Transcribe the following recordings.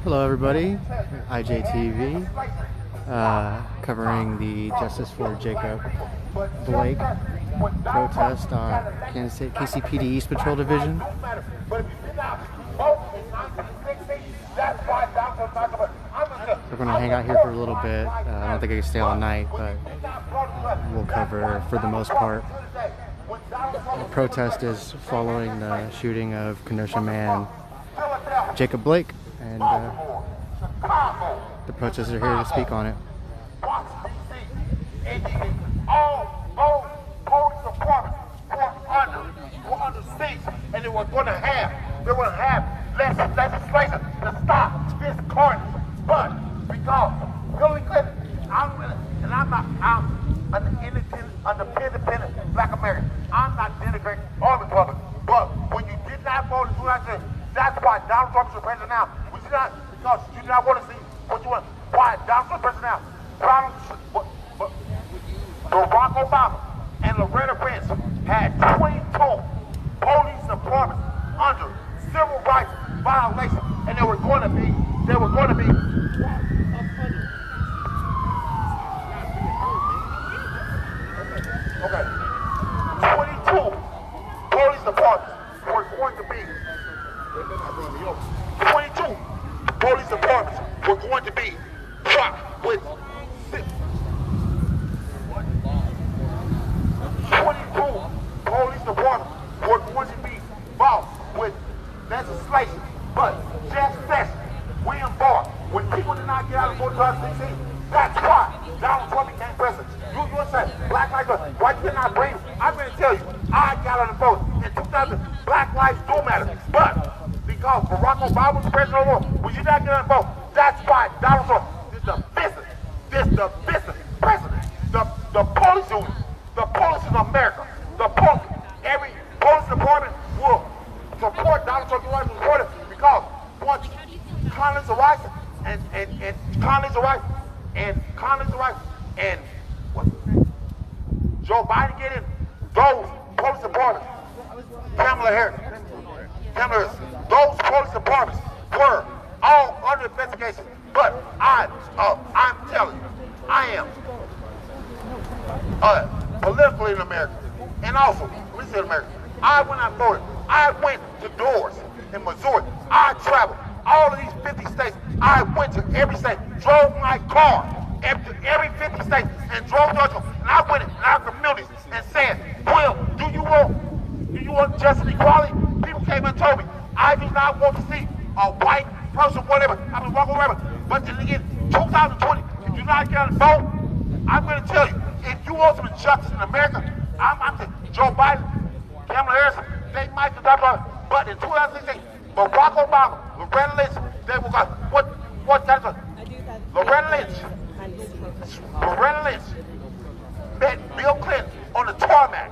Hello everybody, IJTV, covering the Justice for Jacob Blake protest on Kansas City KCPD East Patrol Division. We're going to hang out here for a little bit. I don't think I can stay all night, but we'll cover for the most part. The protest is following the shooting of Kenosha man Jacob Blake, and the protesters are here to speak on it. All police departments were under siege, and they were going to have legislation to stop this carnage. But because Hillary Clinton, I'm an independent black American. I'm not denigrating all Republicans. But when you did not vote in 2010, that's why Donald Trump is president now. We did not, because you did not want to see what you want. Why Donald Trump is president now? Barack Obama and Loretta Prince had 22 police departments under civil rights violations, and they were going to be. Okay. 22 police departments were going to be. 22 police departments were going to be shot with 22 police departments were going to be involved with legislation. But Jeff Sessions, William Barr, when people did not get out and vote in 2016, that's why Donald Trump became president. You would say, Black Lives Matter, why you cannot bring it? I'm going to tell you, I got on the vote. In 2000, Black lives do matter. But because Barack Obama was president of the world, when you not get on the vote, that's why Donald Trump is the business president. The police union, the police in America, every police department will support Donald Trump because once Condoleezza Rice and Joe Biden get in, those police departments, Kamala Harris, those police departments were all under investigation. But I'm telling you, I am politically in America, and also, we said America. When I voted, I went to doors in Missouri. I traveled all of these 50 states. I went to every state, drove my car every 50 states, and drove to them. And I went in our communities and said, "Will, do you want justice and equality?" People came and told me, "I do not want to see a white person, whatever. I've been walking whatever." But then again, 2020, if you not get on the vote, I'm going to tell you, if you want some justice in America, I'm saying Joe Biden, Kamala Harris, they might do that, but in 2016, Barack Obama, Loretta Lynch, they were going, what's that? Loretta Lynch met Bill Clinton on the tarmac,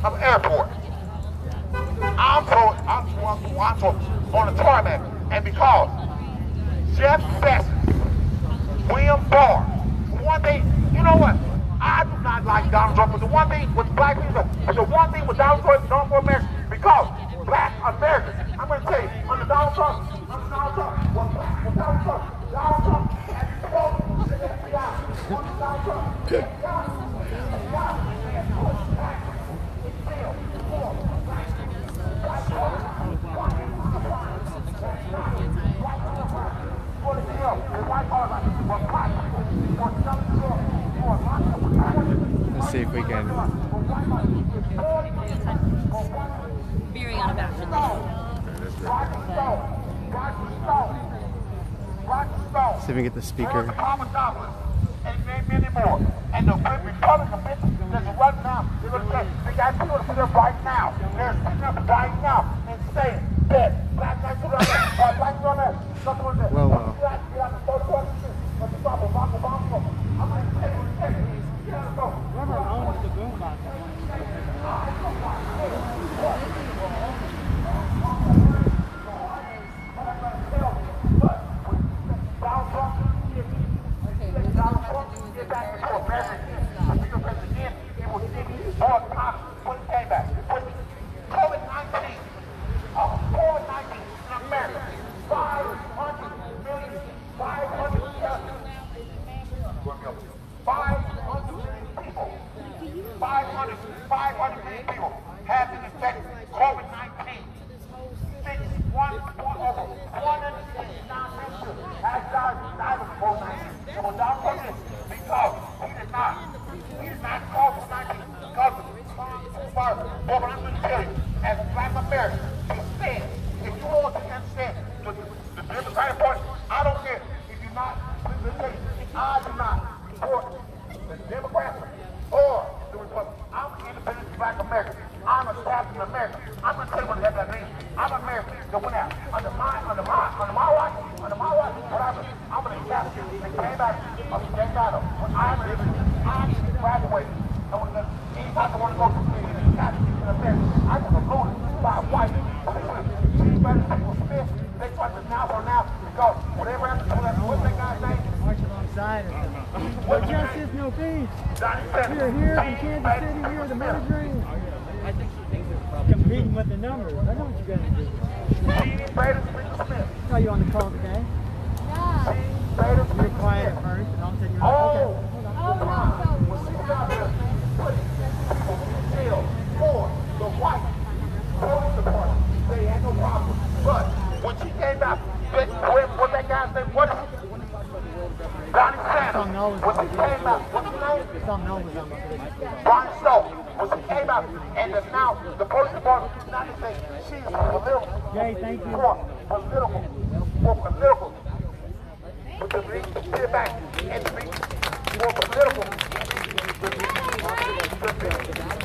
of an airport. I'm on the tarmac, and because Jeff Sessions, William Barr, one thing, you know what? I do not like Donald Trump, but the one thing with black people, the one thing with Donald Trump is Donald for America, because black Americans, I'm going to tell you, under Donald Trump, Donald Trump had spoken to the FBI, Donald Trump, Let's see if we can very unabashedly. see if we can get the speaker. And the Republican bitches that's right now, they're going to say, they got people to sit there right now. They're sitting up right now and saying that black guys put on there, black guys on there, something like that. Well. I'm going to tell you what it is. Whoever owns the boombox. But get back into America again, to your place again, it will see more time when he came back. With COVID-19, COVID-19 in America, 500 million, 500 million people, 500 million people have been infected with COVID-19. Over 169 people have died of COVID-19. And when Dr. President, because he did not cause COVID-19 because of the virus. But I'm going to tell you, as a black American, he said, if you want to understand the Democratic Party, I don't care if you're not, let me tell you, I do not support the Democrats or the Republicans. I'm an independent black American. I'm a Captain American. I'm going to tell you what that means. I'm an American that went out under my watch, what happened? I'm going to captain that came back of the Chicago. When I'm an immigrant, I graduated. And when anybody want to go to the captain in America, I was voted by a white people Smith. They try to now because whatever happened to that, what's that guy's name? March alongside us. No justice, no peace. We're here in Kansas City, we're the murdering. I think she thinks it's probably competing with the numbers. I know what you're going to do. Are you on the call today? Yeah. You're quiet at first, and all of a sudden you're like, okay, hold on. The white police department, they had no problem. But when she came out, what that guy's name was? Donnie Sanders. When she came out, what's his name? Bonnie Snow. When she came out, and now the police department did not say she's political. Jay, thank you. For political. To get back and to be more political.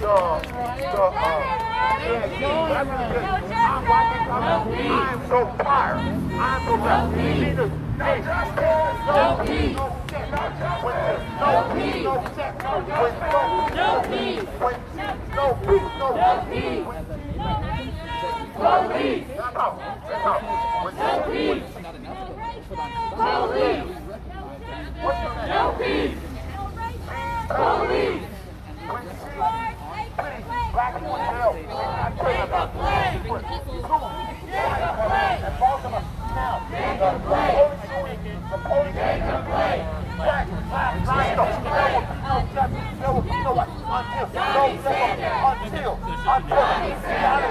I'm so tired. I'm so tired. No peace. Black people in jail. I'm telling you about the police can play. Black,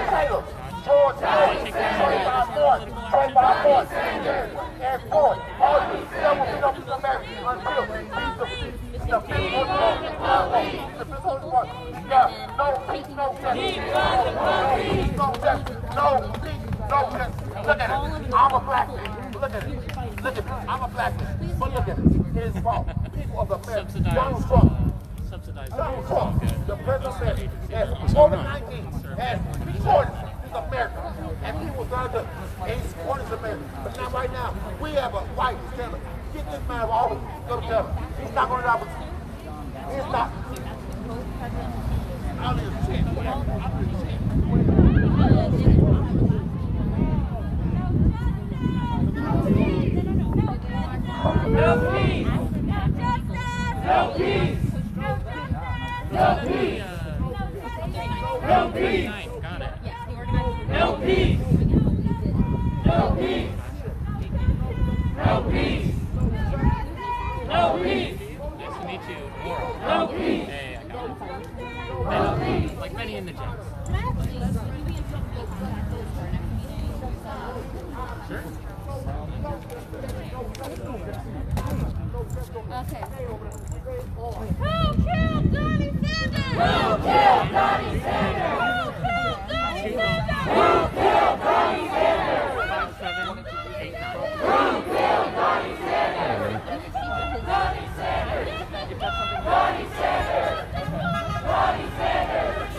until George Floyd, and Floyd, all these civil people in America until he's the people Look at it. I'm a black man. Look at it. Look at me. I'm a black man. But look at it. It is fault. People of America. Donald Trump. Donald Trump, the president, has COVID-19 has supported America. And people trying to support America. But now, right now, we have a white stand. Get this man always go to jail. He's not going to die. He's not. I'll leave a chance. No peace! No peace! No peace! No peace! No peace! No peace! No peace! No peace! Nice to meet you. Laura. No peace! Hey, I got it. No peace. Like Benny and the Jets. Sure. Okay. Who killed Donnie Sanders? Who killed Donnie Sanders? Who killed Donnie Sanders? Who killed Donnie Sanders? Donnie Sanders! Donnie Sanders! Donnie Sanders!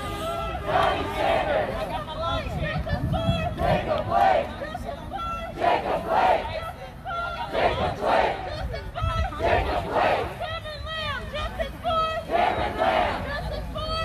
Donnie Sanders! Jacob Blake! Jacob Blake! Jacob Blake! Jacob Blake! Kevin Lamb! Justice for! Kevin Lamb! Justice for!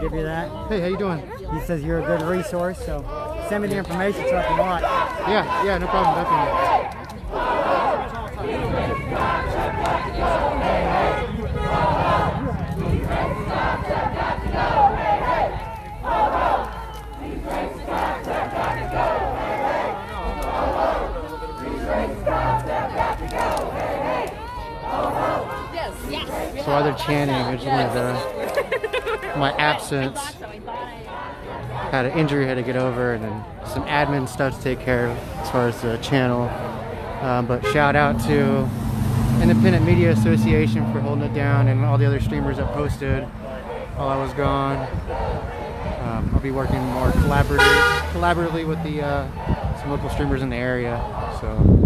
give you that. Hey, how you doing? He says you're a good resource, so send me the information so I can watch. Yeah, no problem, definitely. So while they're chanting, originally my absence, had an injury I had to get over, and then some admin stuff to take care of as far as the channel. But shout out to Independent Media Association for holding it down, and all the other streamers that posted while I was gone. I'll be working more collaboratively with the some local streamers in the area. So.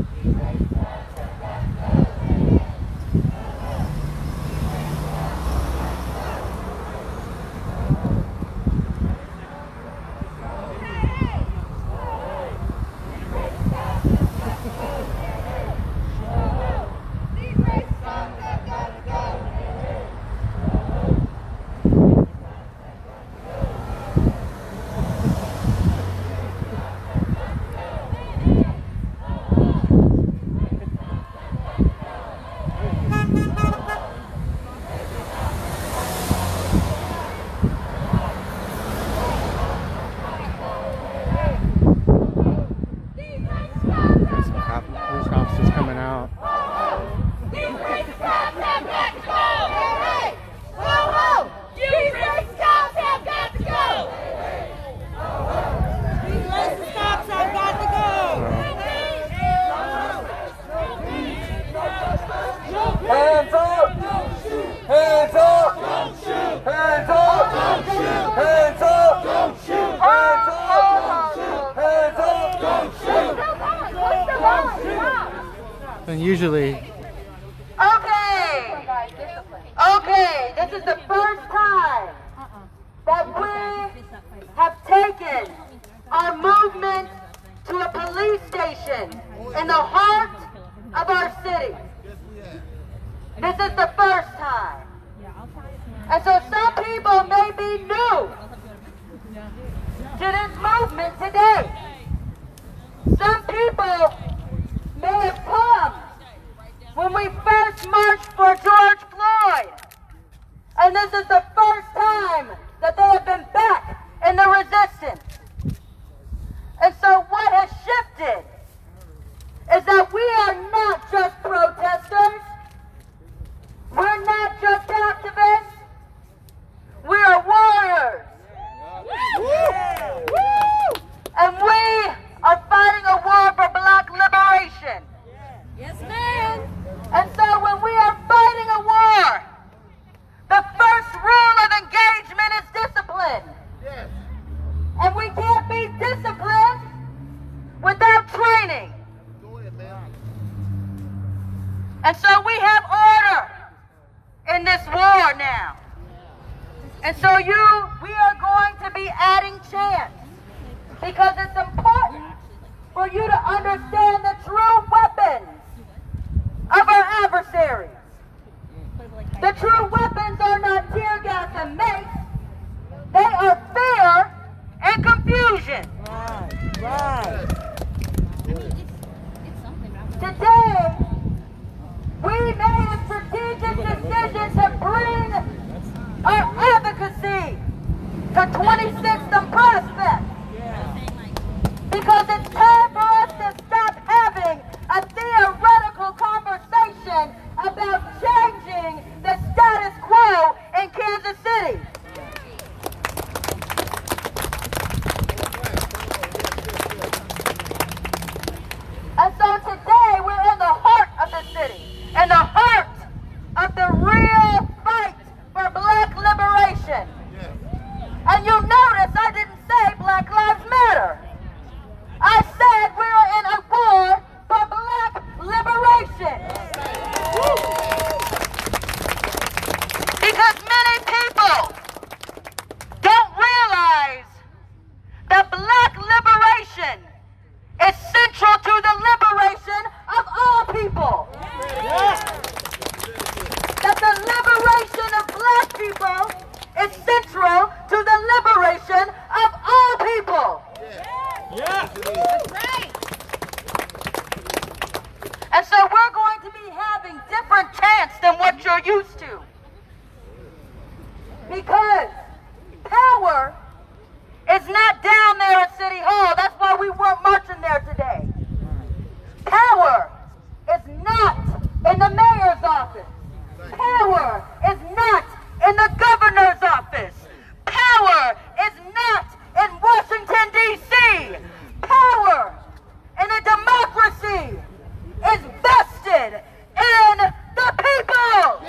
And usually... Okay, this is the first time that we have taken our movement to a police station in the heart of our city. This is the first time. And so some people may be new to this movement today. Some people may have come when we first marched for George Floyd. And this is the first time that they have been back in the resistance. And so what has shifted is that we are not just protesters. We're not just activists. We are warriors. And we are fighting a war for black liberation. Yes, ma'am. And so when we are fighting a war, the first rule of engagement is discipline. Yes. And we can't be disciplined without training. Go ahead, ma'am. And so we have order in this war now. And so we are going to be adding chants because it's important for you to understand the true weapons of our adversaries. The true weapons are not tear gas and mace. They are fear and confusion. Right. Today, we made a strategic decision to bring our advocacy to 26th and Prospect. Because it's time for us to stop having a theoretical conversation about changing the status quo Because power is not down there at City Hall. That's why we weren't marching there today. Power is not in the mayor's office. Power is not in the governor's office. Power is not in Washington, D.C. Power in a democracy is vested in the people.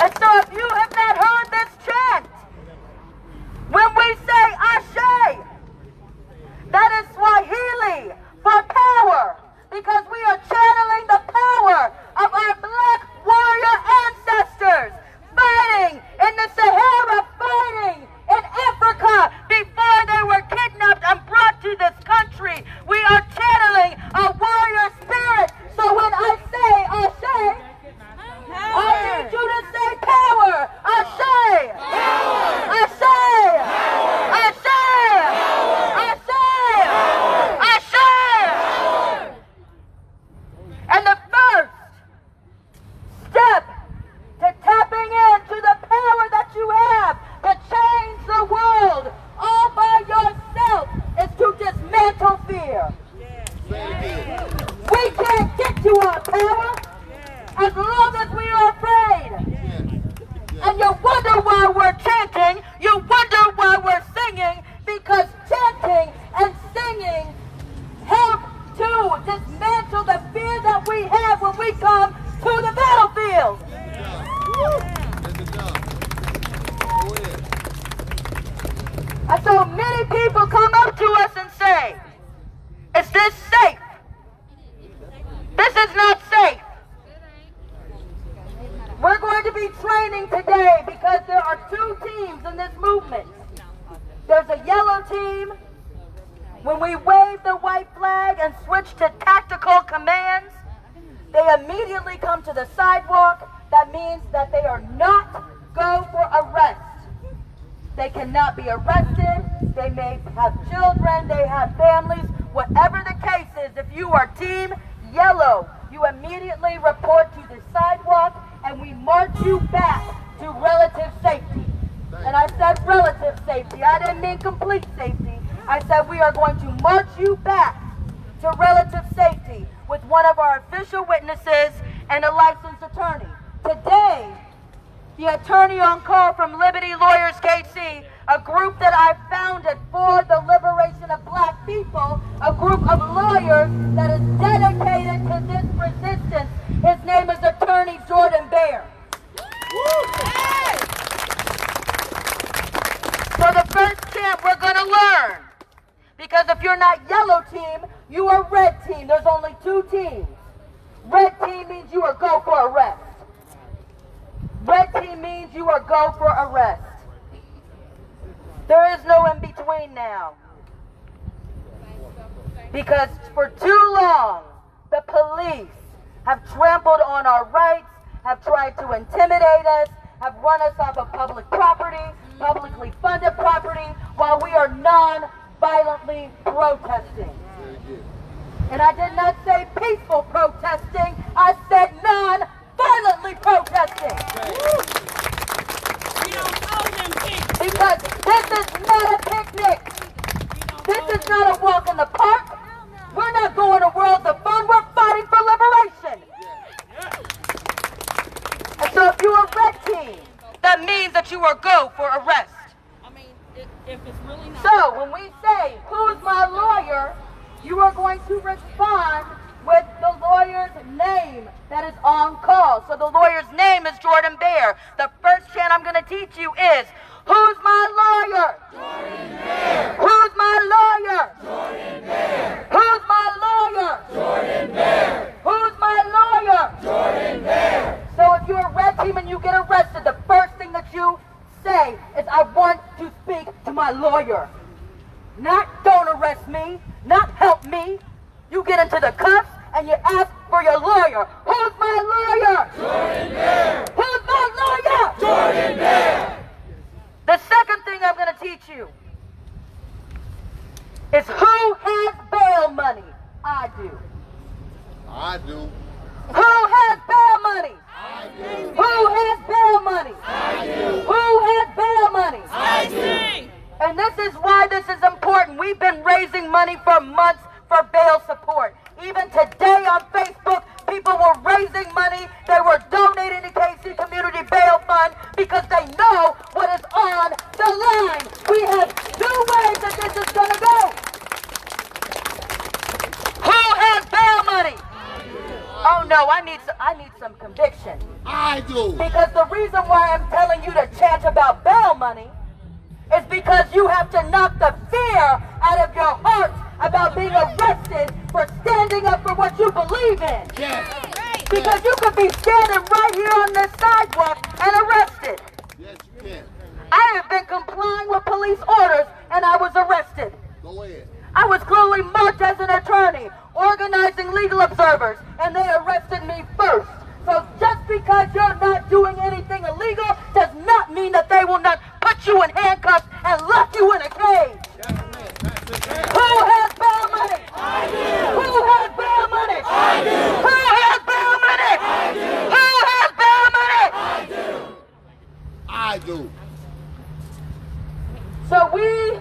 And so if you have not heard this chant, when we say Ashe, that is Swahili for power, because we are channeling the power of our black warrior ancestors fighting in the Sahara, fighting in Africa before they were kidnapped and brought to this country. We are channeling a warrior spirit. So when I say Ashe, I need you to say power. Ashe! Ashe! Ashe! Ashe! Ashe! And the first step to tapping into the power that you have to change the world all by yourself is to dismantle fear. We can't get to our power as long as we are afraid. And you wonder why we're chanting, you wonder why we're singing, because chanting and singing help to dismantle the fear that we have when we come to the battlefield. And so many people come up to us and say, is this safe? This is not safe. We're going to be training today because there are two teams in this movement. There's a yellow team. When we wave the white flag and switch to tactical commands, they immediately come to the sidewalk. That means that they are not go for arrest. They cannot be arrested. They may have children. They have families. Whatever the case is, if you are team yellow, you immediately report to the sidewalk and we march you back to relative safety. And I said relative safety. I didn't mean complete safety. I said we are going to march you back to relative safety with one of our official witnesses and a licensed attorney. Today, the attorney on call from Liberty Lawyers KC, a group that I founded for the liberation of black people, a group of lawyers that is dedicated to this resistance. His name is Attorney Jordan Bear. So the first chant we're going to learn, because if you're not yellow team, you are red team. There's only two teams. Red team means you are go for arrest. Red team means you are go for arrest. There is no in between now. Because for too long, the police have trampled on our rights, have tried to intimidate us, have run us off of public property, publicly funded property, while we are non-violently protesting. And I did not say peaceful protesting, I said non-violently protesting. Because this is not a picnic. This is not a walk in the park. We're not going to Worlds of Fun. We're fighting for liberation. And so if you're a red team, that means that you are go for arrest. If it's really not. So when we say, who's my lawyer, you are going to respond with the lawyer's name that is on call. So the lawyer's name is Jordan Bear. The first chant I'm going to teach you is, who's my lawyer? Jordan Bear. Who's my lawyer? Jordan Bear. Who's my lawyer? Jordan Bear. Who's my lawyer? Jordan Bear. So if you're a red team and you get arrested, the first thing that you say is, I want to speak to my lawyer. Not don't arrest me, not help me. You get into the cuffs and you ask for your lawyer. Who's my lawyer? Jordan Bear. Who's my lawyer? Jordan Bear. The second thing I'm going to teach you is who has bail money. I do. I do. Who has bail money? I do. Who has bail money? I do. Who has bail money? I do. And this is why this is important. We've been raising money for months for bail support. Even today on Facebook, people were raising money. They were donating to KC Community Bail Fund because they know what is on the line. We have two ways that this is going to go. Who has bail money? Oh no, I need some conviction. I do. Because the reason why I'm telling you to chant about bail money is because you have to knock the fear out of your heart about being arrested for standing up for what you believe in. Yes. Because you could be standing right here on this sidewalk and arrested. Yes, you can. I have been complying with police orders and I was arrested. Go ahead. I was clearly marked as an attorney, organizing legal observers, and they arrested me first. So just because you're not doing anything illegal does not mean that they will not put you in handcuffs and lock you in a cage. Who has bail money? I do. Who has bail money? I do. Who has bail money? I do. Who has bail money? I do. I do. So we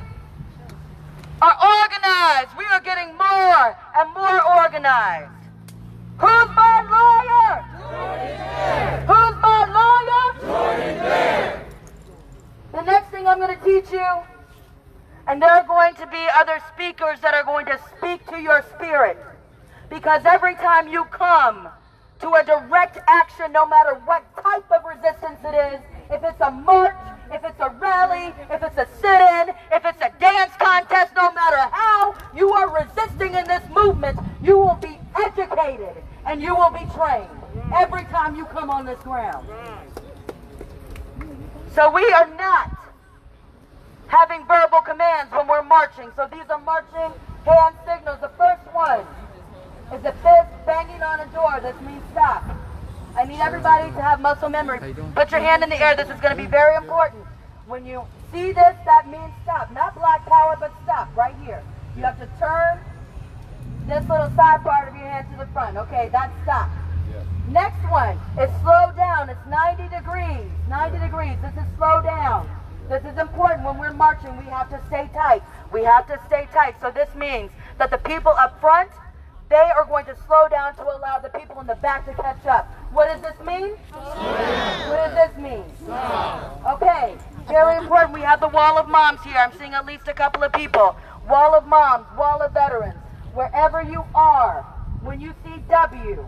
are organized. We are getting more and more organized. Who's my lawyer? Who's my lawyer? The next thing I'm going to teach you, and there are going to be other speakers that are going to speak to your spirit. Because every time you come to a direct action, no matter what type of resistance it is, if it's a march, if it's a rally, if it's a sit-in, if it's a dance contest, no matter how you are resisting in this movement, you will be educated and you will be trained every time you come on this ground. So we are not having verbal commands when we're marching. So these are marching hand signals. The first one is a fist banging on a door. This means stop. I need everybody to have muscle memory. Put your hand in the air. This is going to be very important. When you see this, that means stop. Not black power, but stop right here. You have to turn this little side part of your hand to the front. Okay, that's stop. Next one is slow down. It's 90 degrees. 90 degrees. This is slow down. This is important. When we're marching, we have to stay tight. We have to stay tight. So this means that the people up front, they are going to slow down to allow the people in the back to catch up. What does this mean? What does this mean? Okay, very important. We have the wall of moms here. I'm seeing at least a couple of people. Wall of moms, wall of veterans. Wherever you are, when you see W,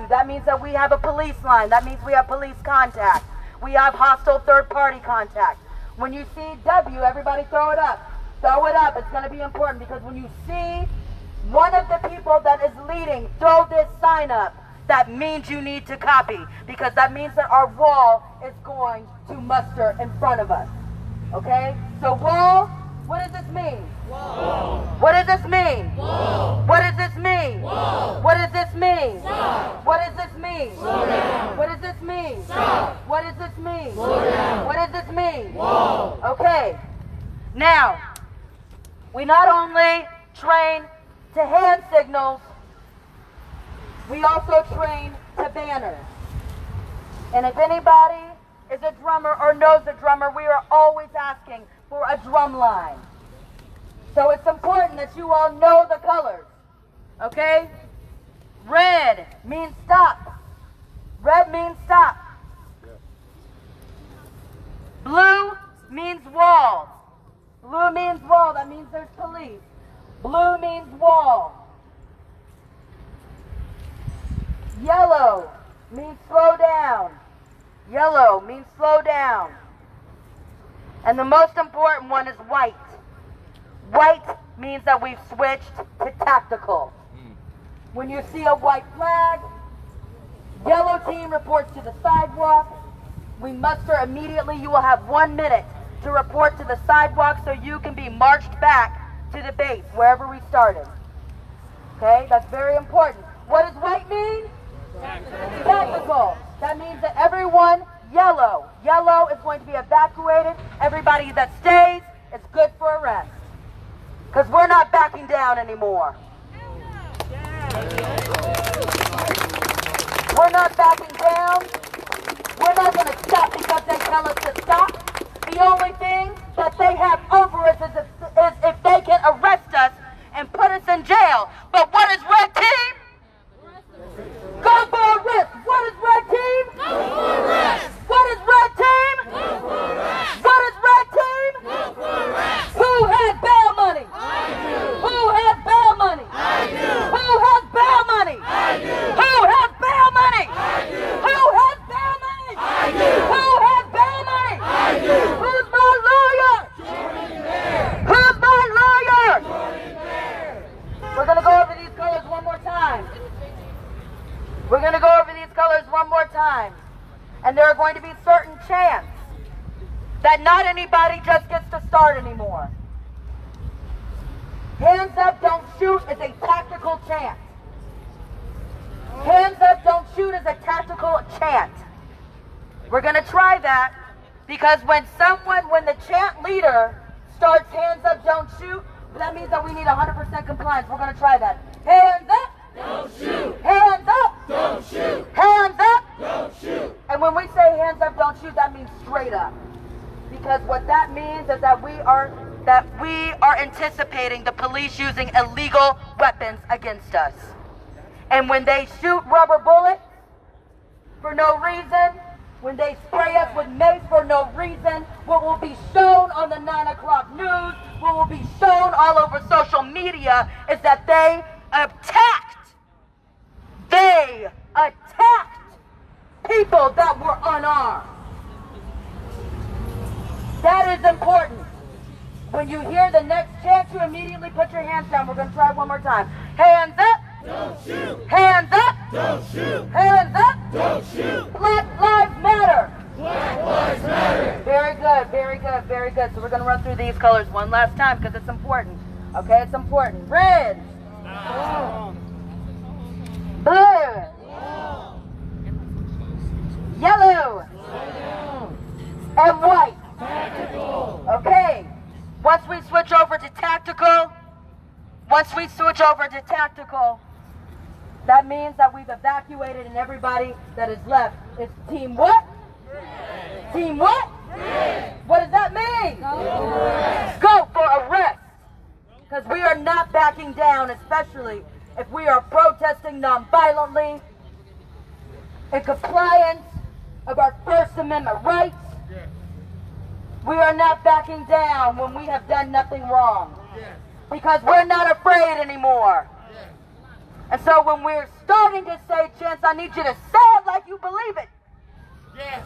that means that we have a police line. That means we have police contact. We have hostile third-party contact. When you see W, everybody throw it up. Throw it up. It's going to be important because when you see one of the people that is leading throw this sign up, that means you need to copy because that means that our wall is going to muster in front of us. Okay? So wall, what does this mean? Wall. What does this mean? Wall. What does this mean? Wall. What does this mean? Stop. What does this mean? Slow down. What does this mean? Stop. What does this mean? Slow down. What does this mean? Wall. Okay. Now, we not only train to hand signals, we also train to banners. And if anybody is a drummer or knows a drummer, we are always asking for a drum line. So it's important that you all know the colors, okay? Red means stop. Red means stop. Blue means wall. Blue means wall. That means there's police. Blue means wall. Yellow means slow down. Yellow means slow down. And the most important one is white. White means that we've switched to tactical. When you see a white flag, yellow team reports to the sidewalk. We muster immediately. You will have 1 minute to report to the sidewalk so you can be marched back to the base, wherever we started. Okay, that's very important. What does white mean? Tactical. That means that everyone, yellow. Yellow is going to be evacuated. Everybody that stays is good for arrest. Because we're not backing down anymore. not backing down. We're not going to stop because they tell us to stop. The only thing that they have over us is if they can arrest us and put us in jail. But what is red team? Go for arrest. What is red team? Go for arrest. What is red team? Go for arrest. What is red team? Go for arrest. Who has bail money? I do. Who has bail money? I do. Who has bail money? I do. Who has bail money? I do. Who has bail money? I do. Who has bail money? I do. Who's my lawyer? Jordan Bear. Who's my lawyer? Jordan Bear. We're gonna go over these colors one more time. We're gonna go over these colors one more time. And there are going to be certain chants that not anybody just gets to start anymore. Hands up, don't shoot is a tactical chant. Hands up, don't shoot is a tactical chant. We're gonna try that because when the chant leader starts hands up, don't shoot, that means that we need 100% compliance. We're gonna try that. Hands up, Don't shoot. hands up, Don't shoot. hands up. Don't shoot. And when we say hands up, don't shoot, that means straight up. Because what that means is that we are anticipating the police using illegal weapons against us. And when they shoot rubber bullets for no reason, when they spray us with mace for no reason, what will be shown on the 9 o'clock news, what will be shown all over social media is that they attacked people that were unarmed. That is important. When you hear the next chant, you immediately put your hands down. We're going to try it one more time. Hands up. Don't shoot. Hands up. Don't shoot. Hands up. Don't shoot. Black Lives Matter. Black Lives Matter. Very good, very good, very good. So we're going to run through these colors one last time because it's important. Okay, it's important. Red. Blue. Yellow. And white. Tactical. Okay. Once we switch over to tactical, that means that we've evacuated and everybody that is left is team what? Red. Team what? Red. What does that mean? Go for arrest. Go for arrest. Because we are not backing down, especially if we are protesting nonviolently in compliance of our First Amendment rights. We are not backing down when we have done nothing wrong. Because we're not afraid anymore. And so when we're starting to say chants, I need you to say it like you believe it.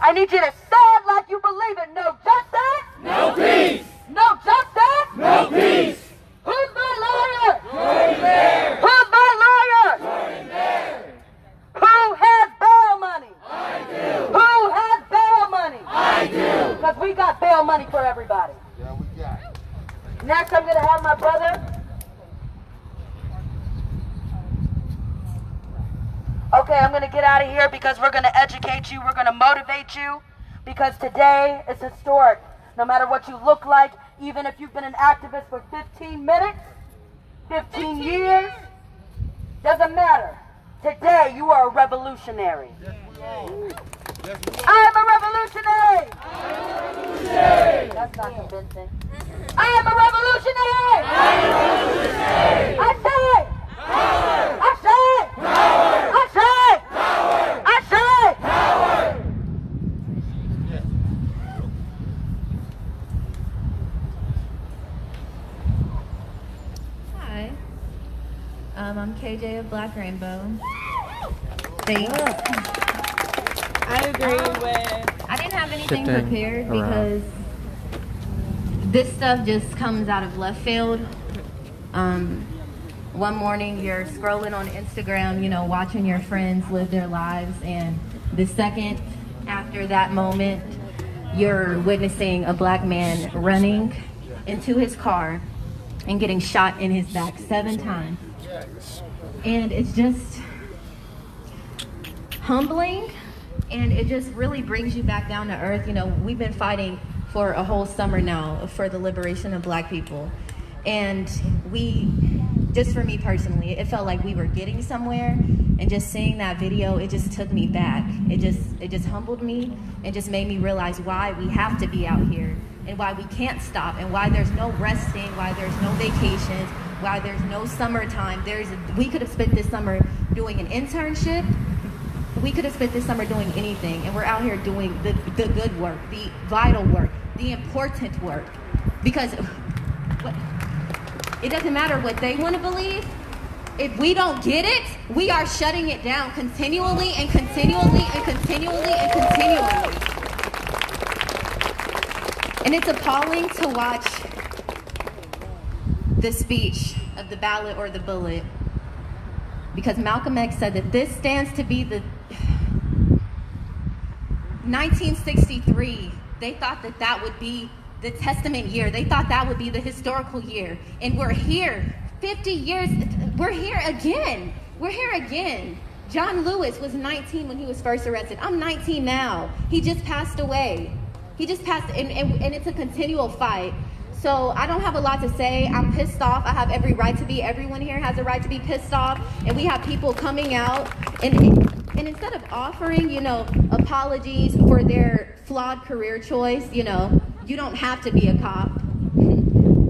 I need you to say it like you believe it. No justice. No peace. No justice. No peace. Who's my lawyer? Jordan Bear. Who's my lawyer? Jordan Bear. Who has bail money? I do. Who has bail money? I do. Because we got bail money for everybody. Yeah, we got it. Next, I'm going to have my brother. Okay, I'm going to get out of here because we're going to educate you. We're going to motivate you because today is historic. No matter what you look like, even if you've been an activist for 15 minutes, 15 years, doesn't matter. Today, you are a revolutionary. Yes, we are. Yes, we are. I am a revolutionary. Revolutionary. That's not convincing. I am a revolutionary. I say. Power. I say. Power. I say. Power. I say. Power. Hi, I'm KJ of Black Rainbow. Thanks. I agree with. I didn't have anything Shifting prepared around. because this stuff just comes out of left field. One morning you're scrolling on Instagram, watching your friends live their lives, and the second after that moment, you're witnessing a black man running into his car and getting shot in his back 7 times. And it's just humbling, and it just really brings you back down to earth. We've been fighting for a whole summer now for the liberation of black people, and we just for me personally, it felt like we were getting somewhere, and just seeing that video, it just took me back. It just humbled me and just made me realize why we have to be out here and why we can't stop and why there's no resting, why there's no vacations, why there's no summertime. We could have spent this summer doing an internship. We could have spent this summer doing anything, and we're out here doing the good work, the vital work, the important work. Because it doesn't matter what they want to believe. If we don't get it, we are shutting it down continually and continually and continually and continually. And it's appalling to watch the speech of the ballot or the bullet, because Malcolm X said that this stands to be the 1963. They thought that that would be the testament year. They thought that would be the historical year. And we're here, 50 years, we're here again. We're here again. John Lewis was 19 when he was first arrested. I'm 19 now. He just passed away. He just passed, and it's a continual fight. So I don't have a lot to say. I'm pissed off. I have every right to be. Everyone here has a right to be pissed off. And we have people coming out, and instead of offering, apologies for their flawed career choice, you don't have to be a cop.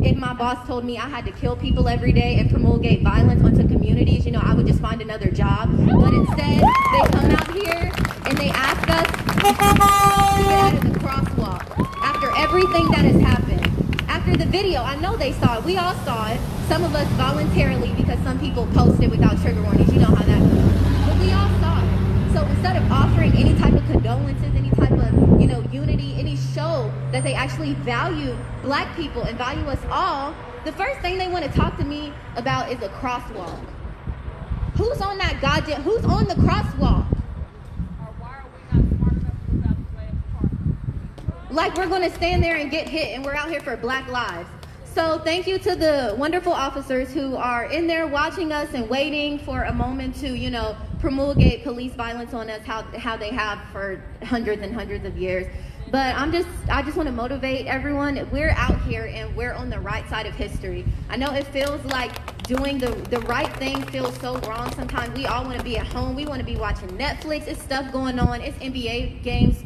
If my boss told me I had to kill people every day and promulgate violence onto communities, I would just find another job. But instead, they come out here and they ask us to get out of the crosswalk after everything that has happened. After the video, I know they saw it. We all saw it. Some of us voluntarily, because some people posted without trigger warnings. You know how that goes. But we all saw it. So instead of offering any type of condolences, any type of, unity, any show that they actually value Black people and value us all, the first thing they want to talk to me about is a crosswalk. Who's on the crosswalk? Like we're going to stand there and get hit, and we're out here for Black lives. So thank you to the wonderful officers who are in there watching us and waiting for a moment to, promulgate police violence on us, how they have for hundreds and hundreds of years. But I just want to motivate everyone. We're out here and we're on the right side of history. I know it feels like doing the right thing feels so wrong sometimes. We all want to be at home. We want to be watching Netflix. It's stuff going on. It's NBA games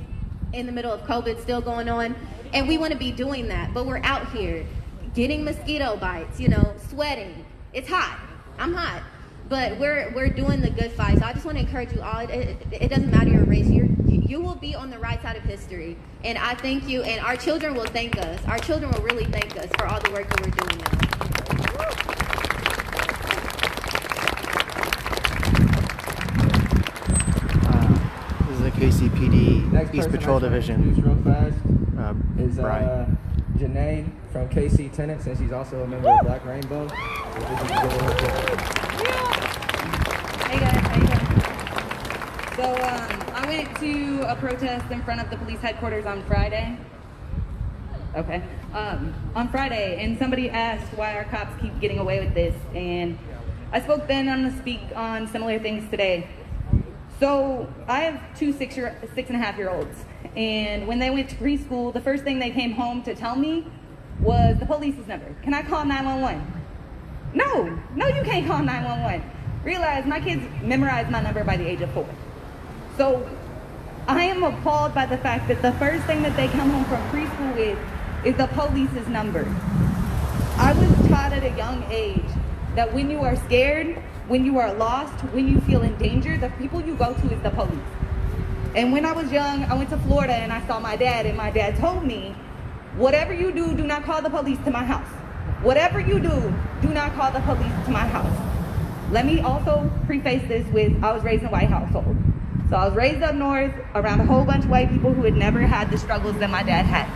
in the middle of COVID still going on. And we want to be doing that. But we're out here getting mosquito bites, sweating. It's hot. I'm hot. But we're doing the good fight. So I just want to encourage you all. It doesn't matter your race. You will be on the right side of history. And I thank you. And our children will thank us. Our children will really thank us for all the work that we're doing now. This is the KCPD East Patrol Division. Real fast is Brian. Janae from KC Tenants, and she's also a member of Black Rainbow. Hey guys, how you doing? So I went to a protest in front of the police headquarters on Friday. Okay. On Friday, and somebody asked why our cops keep getting away with this, and I spoke then. I'm gonna speak on similar things today. So I have two 6.5-year-olds, and when they went to preschool, the first thing they came home to tell me was the police's number. Can I call 911? No, you can't call 911. Realize my kids memorized my number by the age of 4. So I am appalled by the fact that the first thing that they come home from preschool with is the police's number. I was taught at a young age that when you are scared, when you are lost, when you feel in danger, the people you go to is the police. And when I was young, I went to Florida and I saw my dad, and my dad told me, whatever you do, do not call the police to my house. Whatever you do not call the police to my house. Let me also preface this with, I was raised in a white household. So I was raised up north around a whole bunch of white people who had never had the struggles that my dad had.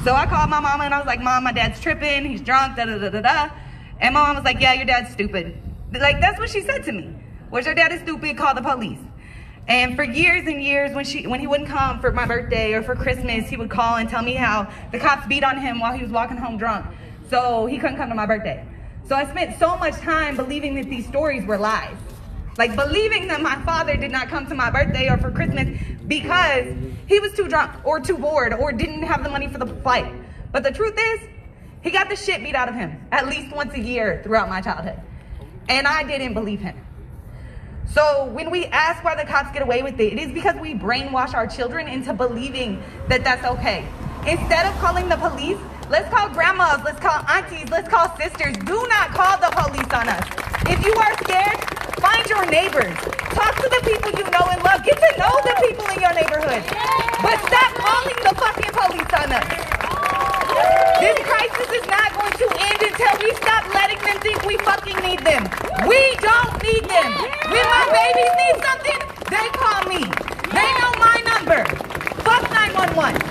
So I called my mama and I was like, Mom, my dad's tripping, he's drunk, da-da-da-da-da. And my mom was like, yeah, your dad's stupid. Like, that's what she said to me. Was your dad is stupid, call the police. And for years and years, when he wouldn't come for my birthday or for Christmas, he would call and tell me how the cops beat on him while he was walking home drunk. So he couldn't come to my birthday. So I spent so much time believing that these stories were lies. Like believing that my father did not come to my birthday or for Christmas because he was too drunk or too bored or didn't have the money for the flight. But the truth is, he got the shit beat out of him at least once a year throughout my childhood. And I didn't believe him. So when we ask why the cops get away with it, it is because we brainwash our children into believing that that's okay. Instead of calling the police, let's call grandmas, let's call aunties, let's call sisters. Do not call the police on us. If you are scared, find your neighbors. Talk to the people you know and love. Get to know the people in your neighborhood. But stop calling the fucking police on us. This crisis is not going to end until we stop letting them think we fucking need them. We don't need them. When my babies need something, they call me. They know my number. Fuck 911.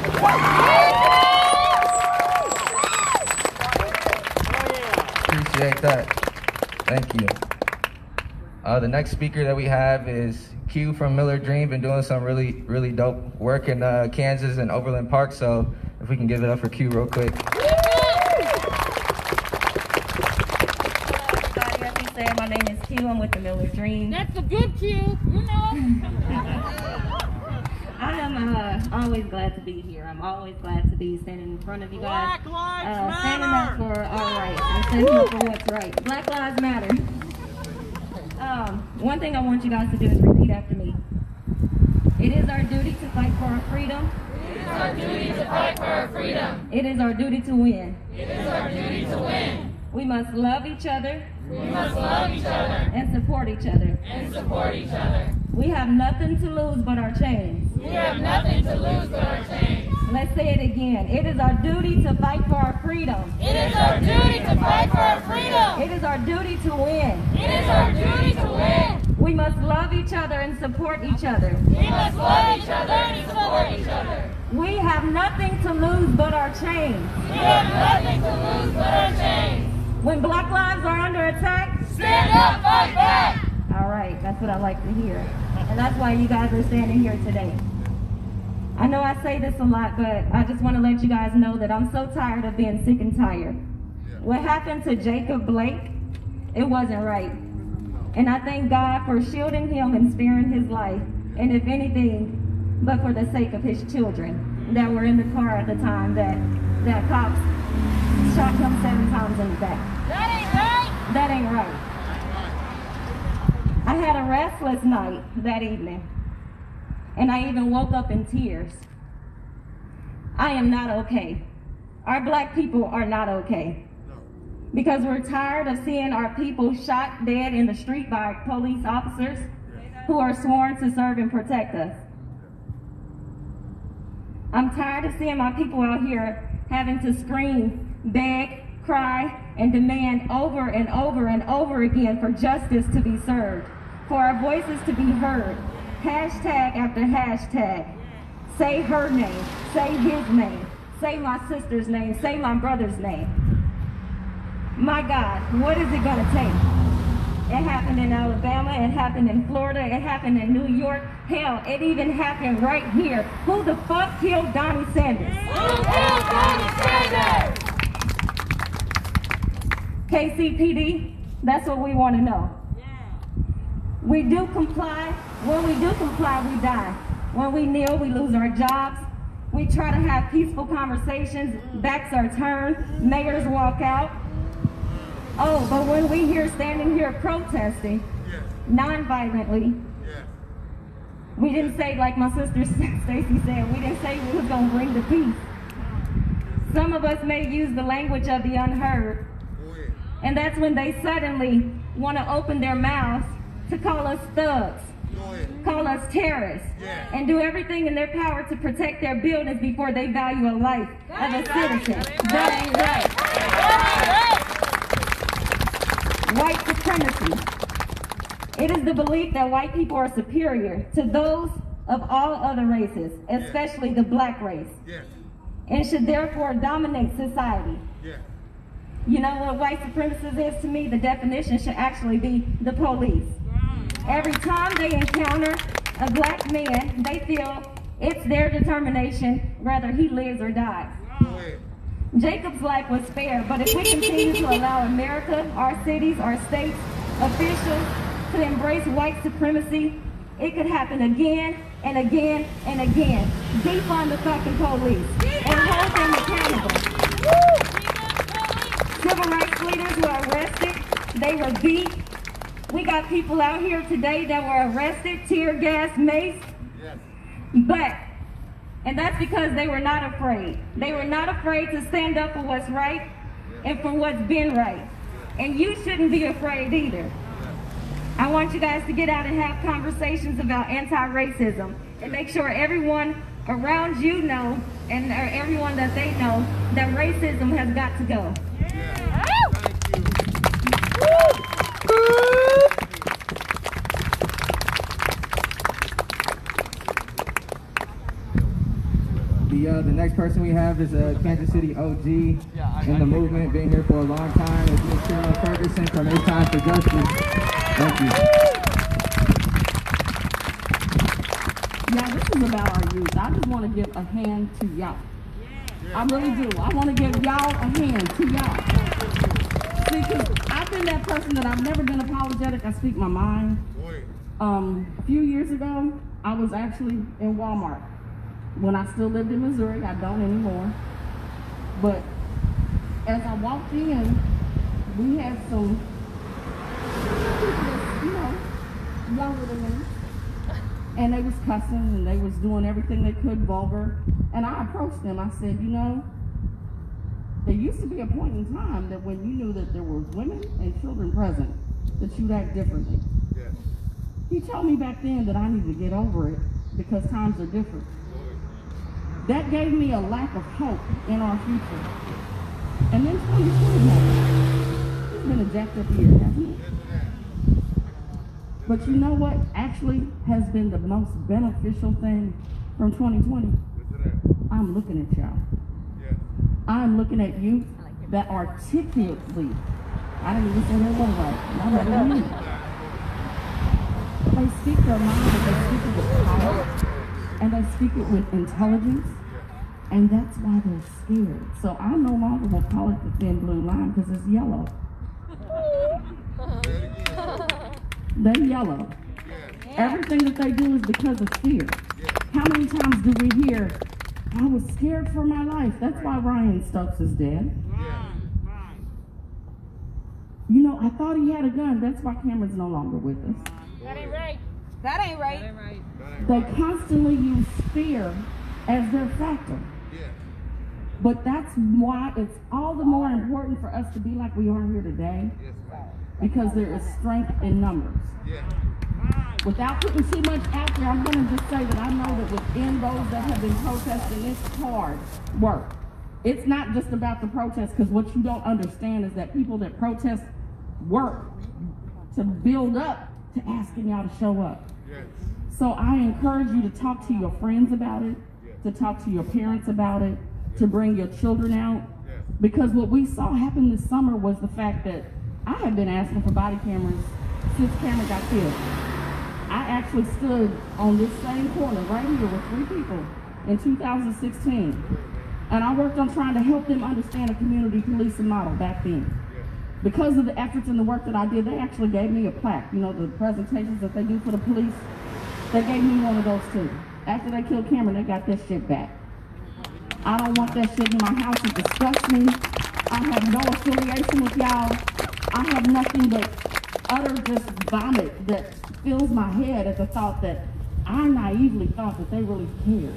Appreciate that. Thank you. The next speaker that we have is Q from Miller Dream. Been doing some really dope work in Kansas and Overland Park. So if we can give it up for Q real quick. My name is Q. I'm with the Miller Dream. That's a good Q, you know. I am always glad to be here. I'm always glad to be standing in front of you guys. Black Lives Standing Matter. up for our rights and standing up for what's right. Black Lives Matter. One thing I want you guys to do is repeat after me. It is our duty to fight for our freedom. It is our duty to fight for our freedom. It is our duty to win. It is our duty to win. We must love each other. We must love each other and support each other. and support each other. We have nothing to lose but our chains. We have nothing to lose but our chains. Let's say it again. It is our duty to fight for our freedom. It is our duty to fight for our freedom. It is our duty to win. It is our duty to win. We must love each other and support each other. We must love each other and support each other. We have nothing to lose but our chains. We have nothing to lose but our chains. When Black lives are under attack, stand up, fight back. All right, that's what I like to hear. And that's why you guys are standing here today. I know I say this a lot, but I just want to let you guys know that I'm so tired of being sick and tired. What happened to Jacob Blake, it wasn't right. And I thank God for shielding him and sparing his life. And if anything, but for the sake of his children that were in the car at the time that cops shot him 7 times in the back. That ain't right. That ain't right. I had a restless night that evening, and I even woke up in tears. I am not okay. Our black people are not okay. Because we're tired of seeing our people shot dead in the street by police officers who are sworn to serve and protect us. I'm tired of seeing my people out here having to scream, beg, cry, and demand over and over and over again for justice to be served, for our voices to be heard. Hashtag after hashtag. Say her name, say his name, say my sister's name, say my brother's name. My God, what is it gonna take? It happened in Alabama, it happened in Florida, it happened in New York. Hell, it even happened right here. Who the fuck killed Donnie Sanders? Who killed Donnie Sanders? KCPD, that's what we want to know. We do comply. When we do comply, we die. When we kneel, we lose our jobs. We try to have peaceful conversations. Backs are turned. Mayors walk out. Oh, but when we here standing here protesting, non-violently, we didn't say, like my sister Stacy said, we didn't say we was going to bring the peace. Some of us may use the language of the unheard, and that's when they suddenly want to open their mouths to call us thugs, call us terrorists, and do everything in their power to protect their buildings before they value a life of a citizen. That ain't right. White supremacy. It is the belief that white people are superior to those of all other races, especially the black race, and should therefore dominate society. You know what white supremacist is to me? The definition should actually be the police. Every time they encounter a black man, they feel it's their determination whether he lives or dies. Jacob's life was spared, but if we continue to allow America, our cities, our states, officials to embrace white supremacy, it could happen again and again and again. Defund the fucking police and hold them accountable. Civil rights leaders were arrested, they were beat, We got people out here today that were arrested, tear gas, maced. Yes. And that's because they were not afraid. They were not afraid to stand up for what's right and for what's been right. And you shouldn't be afraid either. I want you guys to get out and have conversations about anti-racism and make sure everyone around you know, and everyone that they know, that racism has got to go. Yeah. The next person we have is a Kansas City OG in the movement, been here for a long time. It's Ms. Carol Ferguson from It's Time for Justice. Thank you. Yeah, this is about our youth. I just want to give a hand to y'all. I really do. I want to give y'all a hand to y'all. See, because I've been that person that I've never been apologetic. I speak my mind. A few years ago, I was actually in Walmart. When I still lived in Missouri, I don't anymore. But as I walked in, we had some people, younger than me. And they was cussing and they was doing everything they could vulgar. And I approached them. I said, there used to be a point in time that when you knew that there were women and children present, that you'd act differently. Yes. He told me back then that I needed to get over it because times are different. That gave me a lack of hope in our future. And then 2020 happened. It's been a jacked up year, hasn't it? But you know what actually has been the most beneficial thing from 2020? I'm looking at y'all. I'm looking at youth that articulately, I didn't even say that word right, not better than me. They speak their mind, but they speak it with power, and they speak it with intelligence, and that's why they're scared. So I no longer will call it the thin blue line because it's yellow. They're yellow. Everything that they do is because of fear. How many times do we hear, I was scared for my life? That's why Ryan Stokes is dead. I thought he had a gun. That's why Cameron's no longer with us. That ain't right. That ain't right. They constantly use fear as their factor. But that's why it's all the more important for us to be like we are here today, because there is strength in numbers. Without putting too much out there, I'm going to just say that I know that within those that have been protesting, it's hard work. It's not just about the protest, because what you don't understand is that people that protest work to build up to asking y'all to show up. So I encourage you to talk to your friends about it, to talk to your parents about it, to bring your children out. Because what we saw happen this summer was the fact that I have been asking for body cameras since Cameron got killed. I actually stood on this same corner right here with 3 people in 2016. And I worked on trying to help them understand a community policing model back then. Because of the efforts and the work that I did, they actually gave me a plaque. The presentations that they do for the police, they gave me one of those too. After they killed Cameron, they got that shit back. I don't want that shit in my house. It disgusts me. I have no affiliation with y'all. I have nothing but utter just vomit that fills my head at the thought that I naively thought that they really cared.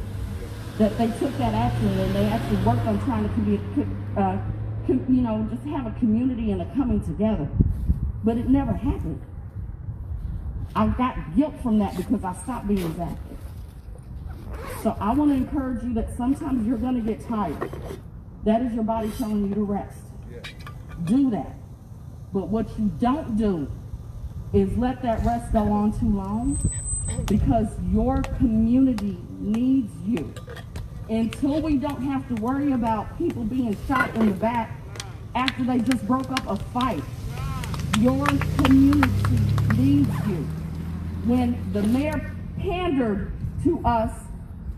That they took that action and they actually worked on trying to just have a community and a coming together. But it never happened. I got guilt from that because I stopped being active. So I want to encourage you that sometimes you're going to get tired. That is your body telling you to rest. Do that. But what you don't do is let that rest go on too long, because your community needs you. Until we don't have to worry about people being shot in the back after they just broke up a fight, your community needs you. When the mayor pandered to us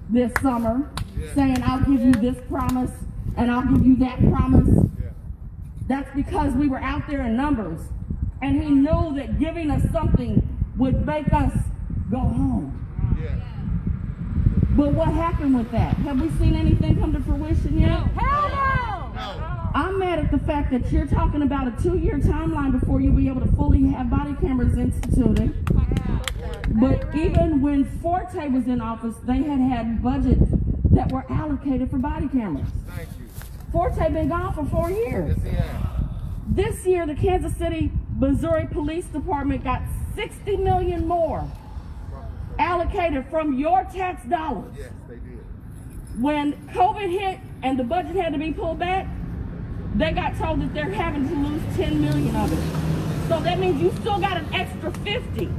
this summer, saying, I'll give you this promise and I'll give you that promise, that's because we were out there in numbers. And he knew that giving us something would make us go home. But what happened with that? Have we seen anything come to fruition yet? Hell no! I'm mad at the fact that you're talking about a 2-year timeline before you'll be able to fully have body cameras instituted. But even when Forte was in office, they had budgets that were allocated for body cameras. Thank you. Forte been gone for 4 years. This year, the Kansas City, Missouri Police Department got $60 million more allocated from your tax dollars. Yes, they did. When COVID hit and the budget had to be pulled back, they got told that they're having to lose 10 million of it. So that means you still got an extra 50.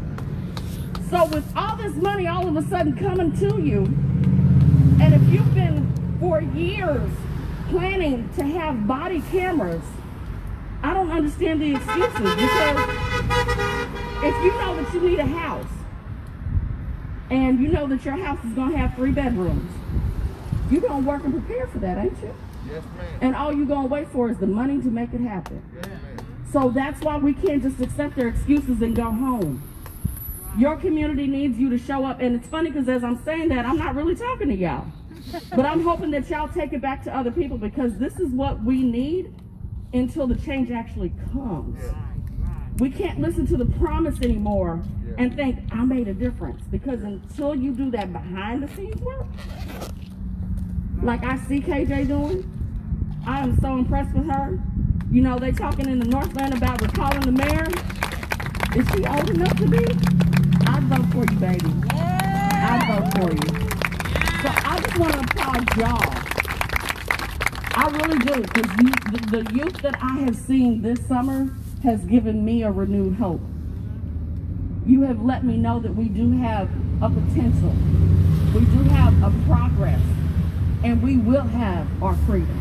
So with all this money all of a sudden coming to you, and if you've been for years planning to have body cameras, I don't understand the excuses, because if you know that you need a house, and you know that your house is gonna have 3 bedrooms, you're gonna work and prepare for that, ain't you? Yes, ma'am. And all you're gonna wait for is the money to make it happen. Yes, ma'am. So that's why we can't just accept their excuses and go home. Your community needs you to show up. And it's funny because as I'm saying that, I'm not really talking to y'all. But I'm hoping that y'all take it back to other people, because this is what we need until the change actually comes. We can't listen to the promise anymore and think, I made a difference. Because until you do that behind the scenes work, like I see KJ doing, I am so impressed with her. You know, they talking in the Northland about recalling the mayor. Is she old enough to be? I'd vote for you, baby. I'd vote for you. So I just want to applaud y'all. I really do, because the youth that I have seen this summer has given me a renewed hope. You have let me know that we do have a potential. We do have a progress. And we will have our freedom.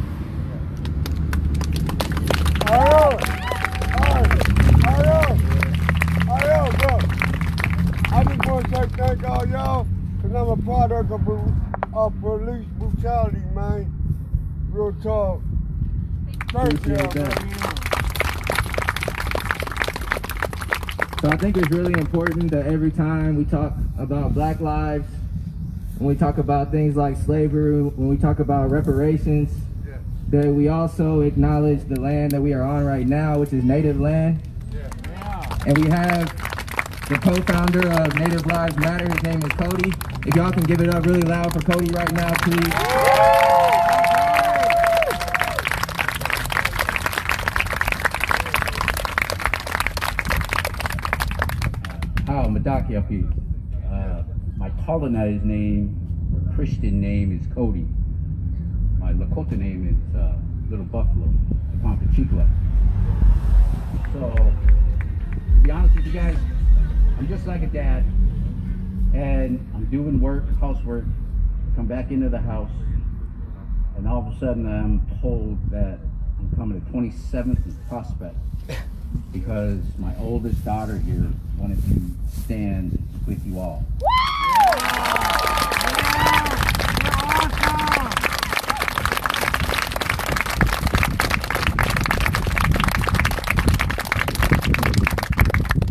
Bro. I just want to say thank all y'all, because I'm a product of police brutality, man. Real talk. Thank you, man. So I think it's really important that every time we talk about Black lives, when we talk about things like slavery, when we talk about reparations, that we also acknowledge the land that we are on right now, which is Native land. And we have the co-founder of Native Lives Matter. His name is Cody. If y'all can give it up really loud for Cody right now, please. How Madaki up here. My colonized name, or Christian name, is Cody. My Lakota name is Little Buffalo, Pompachicla. So, to be honest with you guys, I'm just like a dad, and I'm doing work, housework, come back into the house, and all of a sudden I'm told that I'm coming to 27th and Prospect because my oldest daughter here wanted to stand with you all.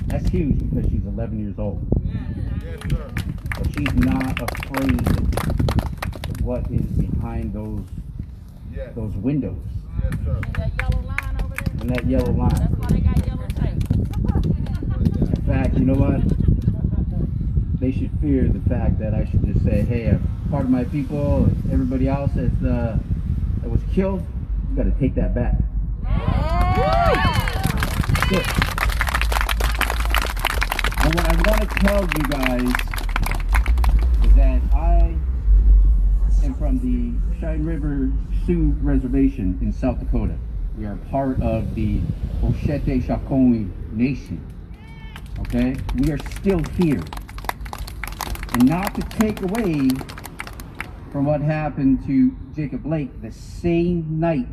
That's huge because she's 11 years old. But she's not afraid of what is behind those windows. And that yellow line over there. And that yellow line. That's why they got yellow tape. In fact, you know what? They should fear the fact that I should just say, hey, part of my people, everybody else that was killed, you got to take that back. Good. And what I want to tell you guys is that I am from the Cheyenne River Sioux Reservation in South Dakota. We are part of the Oshete Shakoni Nation. Okay? We are still here. And not to take away from what happened to Jacob Blake, the same night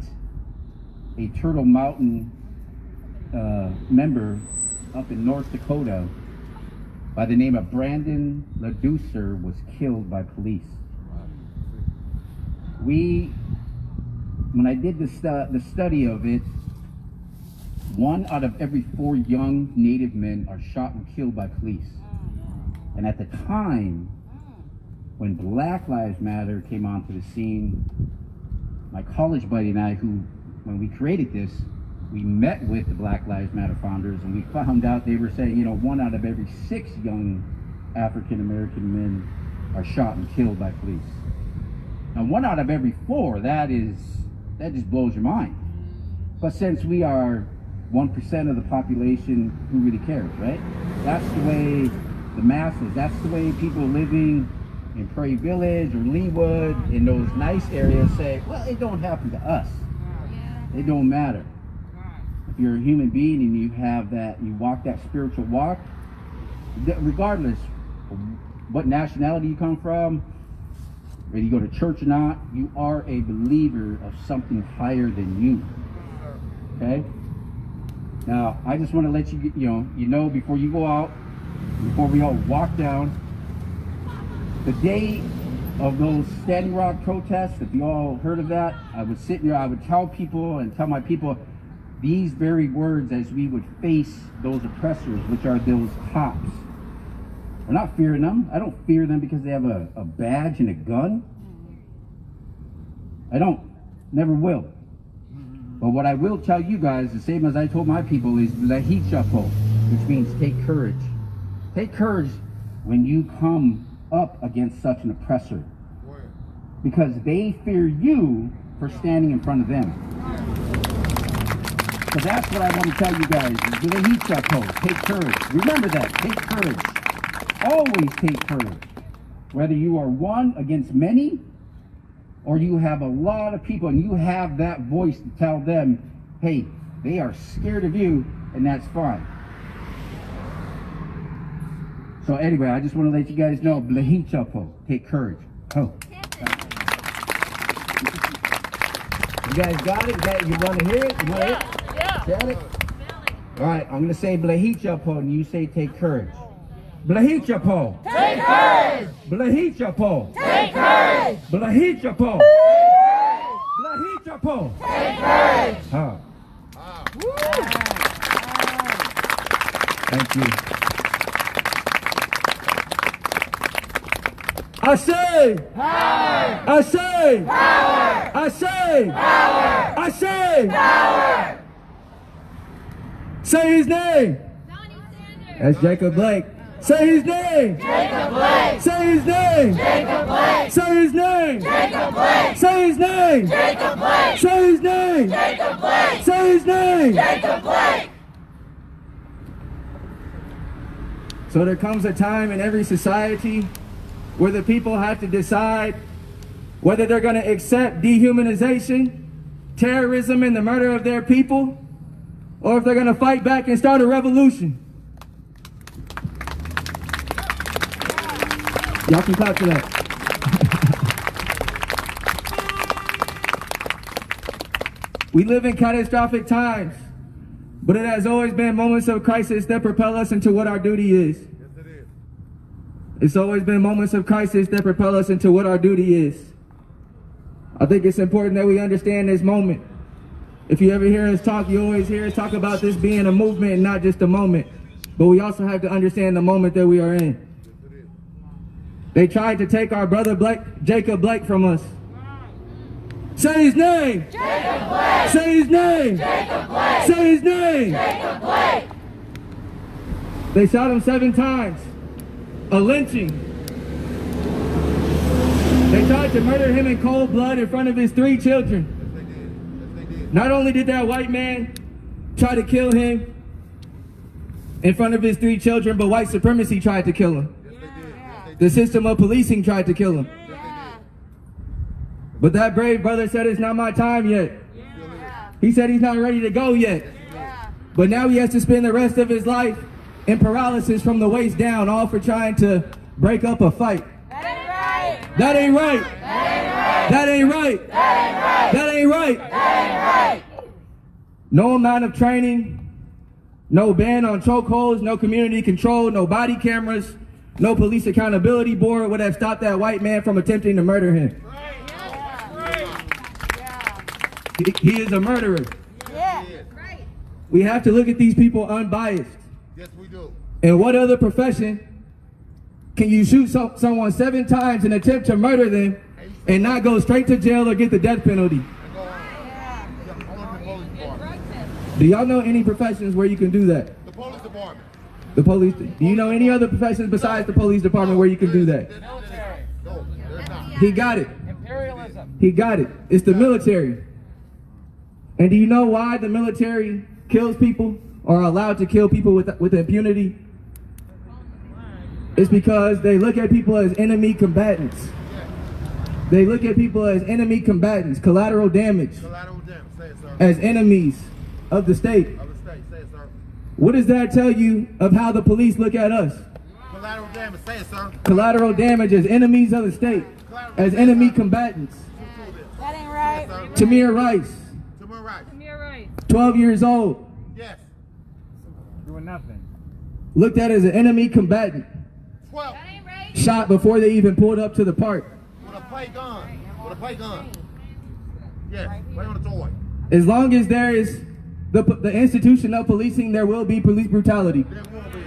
a Turtle Mountain member up in North Dakota by the name of Brandon LaDucer was killed by police. When I did the study of it, 1 out of every 4 young Native men are shot and killed by police. And at the time, when Black Lives Matter came onto the scene, my college buddy and I, who when we created this, we met with the Black Lives Matter founders, and we found out they were saying, 1 out of every 6 young African American men are shot and killed by police. Now 1 out of every 4, that just blows your mind. But since we are 1% of the population, who really cares, right? That's the way the masses, that's the way people living in Prairie Village or Leawood, in those nice areas, say, well, it don't happen to us. It don't matter. If you're a human being and you have that, you walk that spiritual walk, regardless of what nationality you come from, whether you go to church or not, you are a believer of something higher than you. Okay? Now, I just want to let you know before you go out, before we all walk down, the day of those Standing Rock protests, if you all heard of that, I would sit there, I would tell people and tell my people these very words as we would face those oppressors, which are those cops. We're not fearing them. I don't fear them because they have a badge and a gun. I don't. Never will. But what I will tell you guys, the same as I told my people, is lahi chapo, which means take courage. Take courage when you come up against such an oppressor, because they fear you for standing in front of them. So that's what I want to tell you guys, is lahi chapo, take courage. Remember that, take courage. Always take courage. Whether you are one against many, or you have a lot of people and you have that voice to tell them, hey, they are scared of you, and that's fine. So anyway, I just want to let you guys know, lahi chapo, take courage. Oh. You guys got it? You want to hear it? You want to hear it? Yeah. Got it? All right, I'm going to say lahi chapo, and you say take courage. Lahi chapo. Take courage. Lahi chapo. Take courage. Lahi chapo. Lahi chapo. Take courage. Huh. Thank you. I say Power. I say Power. I say Power. I say Power. Say his name. That's Jacob Blake. Say his name. Jacob Blake. Say his name. Jacob Blake. Say his name. Jacob Blake. Say his name. Jacob Blake. Say his name. Jacob Blake. Say his name. Jacob Blake. So there comes a time in every society where the people have to decide whether they're going to accept dehumanization, terrorism, and the murder of their people, or if they're going to fight back and start a revolution. Y'all can clap for that. We live in catastrophic times, but it has always been moments of crisis that propel us into what our duty is. It's always been moments of crisis that propel us into what our duty is. I think it's important that we understand this moment. If you ever hear us talk, you always hear us talk about this being a movement and not just a moment. But we also have to understand the moment that we are in. They tried to take our brother Jacob Blake from us. Say his name. Jacob Blake. Say his name. Jacob Blake. Say his name. Jacob Blake. They shot him 7 times. A lynching. They tried to murder him in cold blood in front of his 3 children. Not only did that white man try to kill him in front of his 3 children, but white supremacy tried to kill him. The system of policing tried to kill him. But that brave brother said, it's not my time yet. He said he's not ready to go yet. But now he has to spend the rest of his life in paralysis from the waist down, all for trying to break up a fight. That ain't right. That ain't right. That ain't right. No amount of training, no ban on chokeholds, no community control, no body cameras, no police accountability board would have stopped that white man from attempting to murder him. He is a murderer. We have to look at these people unbiased. Yes, we do. In what other profession can you shoot someone 7 times and attempt to murder them and not go straight to jail or get the death penalty? Do y'all know any professions where you can do that? The police department. The police. Do you know any other professions besides the police department where you can do that? Military. No, there's not. He got it. Imperialism. He got it. It's the military. And do you know why the military kills people or are allowed to kill people with impunity? It's because they look at people as enemy combatants. They look at people as enemy combatants, collateral damage. Collateral damage. Say it, sir. As enemies of the state. Of the state. Say it, sir. What does that tell you of how the police look at us? Collateral damage. Say it, sir. Collateral damage as enemies of the state, as enemy combatants. That ain't right. Tamir Rice, Tamir Rice. You're right. 12 years old, Yes. Doing nothing. looked at as an enemy combatant, 12. shot before they even pulled up to the park. With a play gun. With a play gun. Yes. Play on the toy. As long as there is the institution of policing, there will be police brutality. There will be.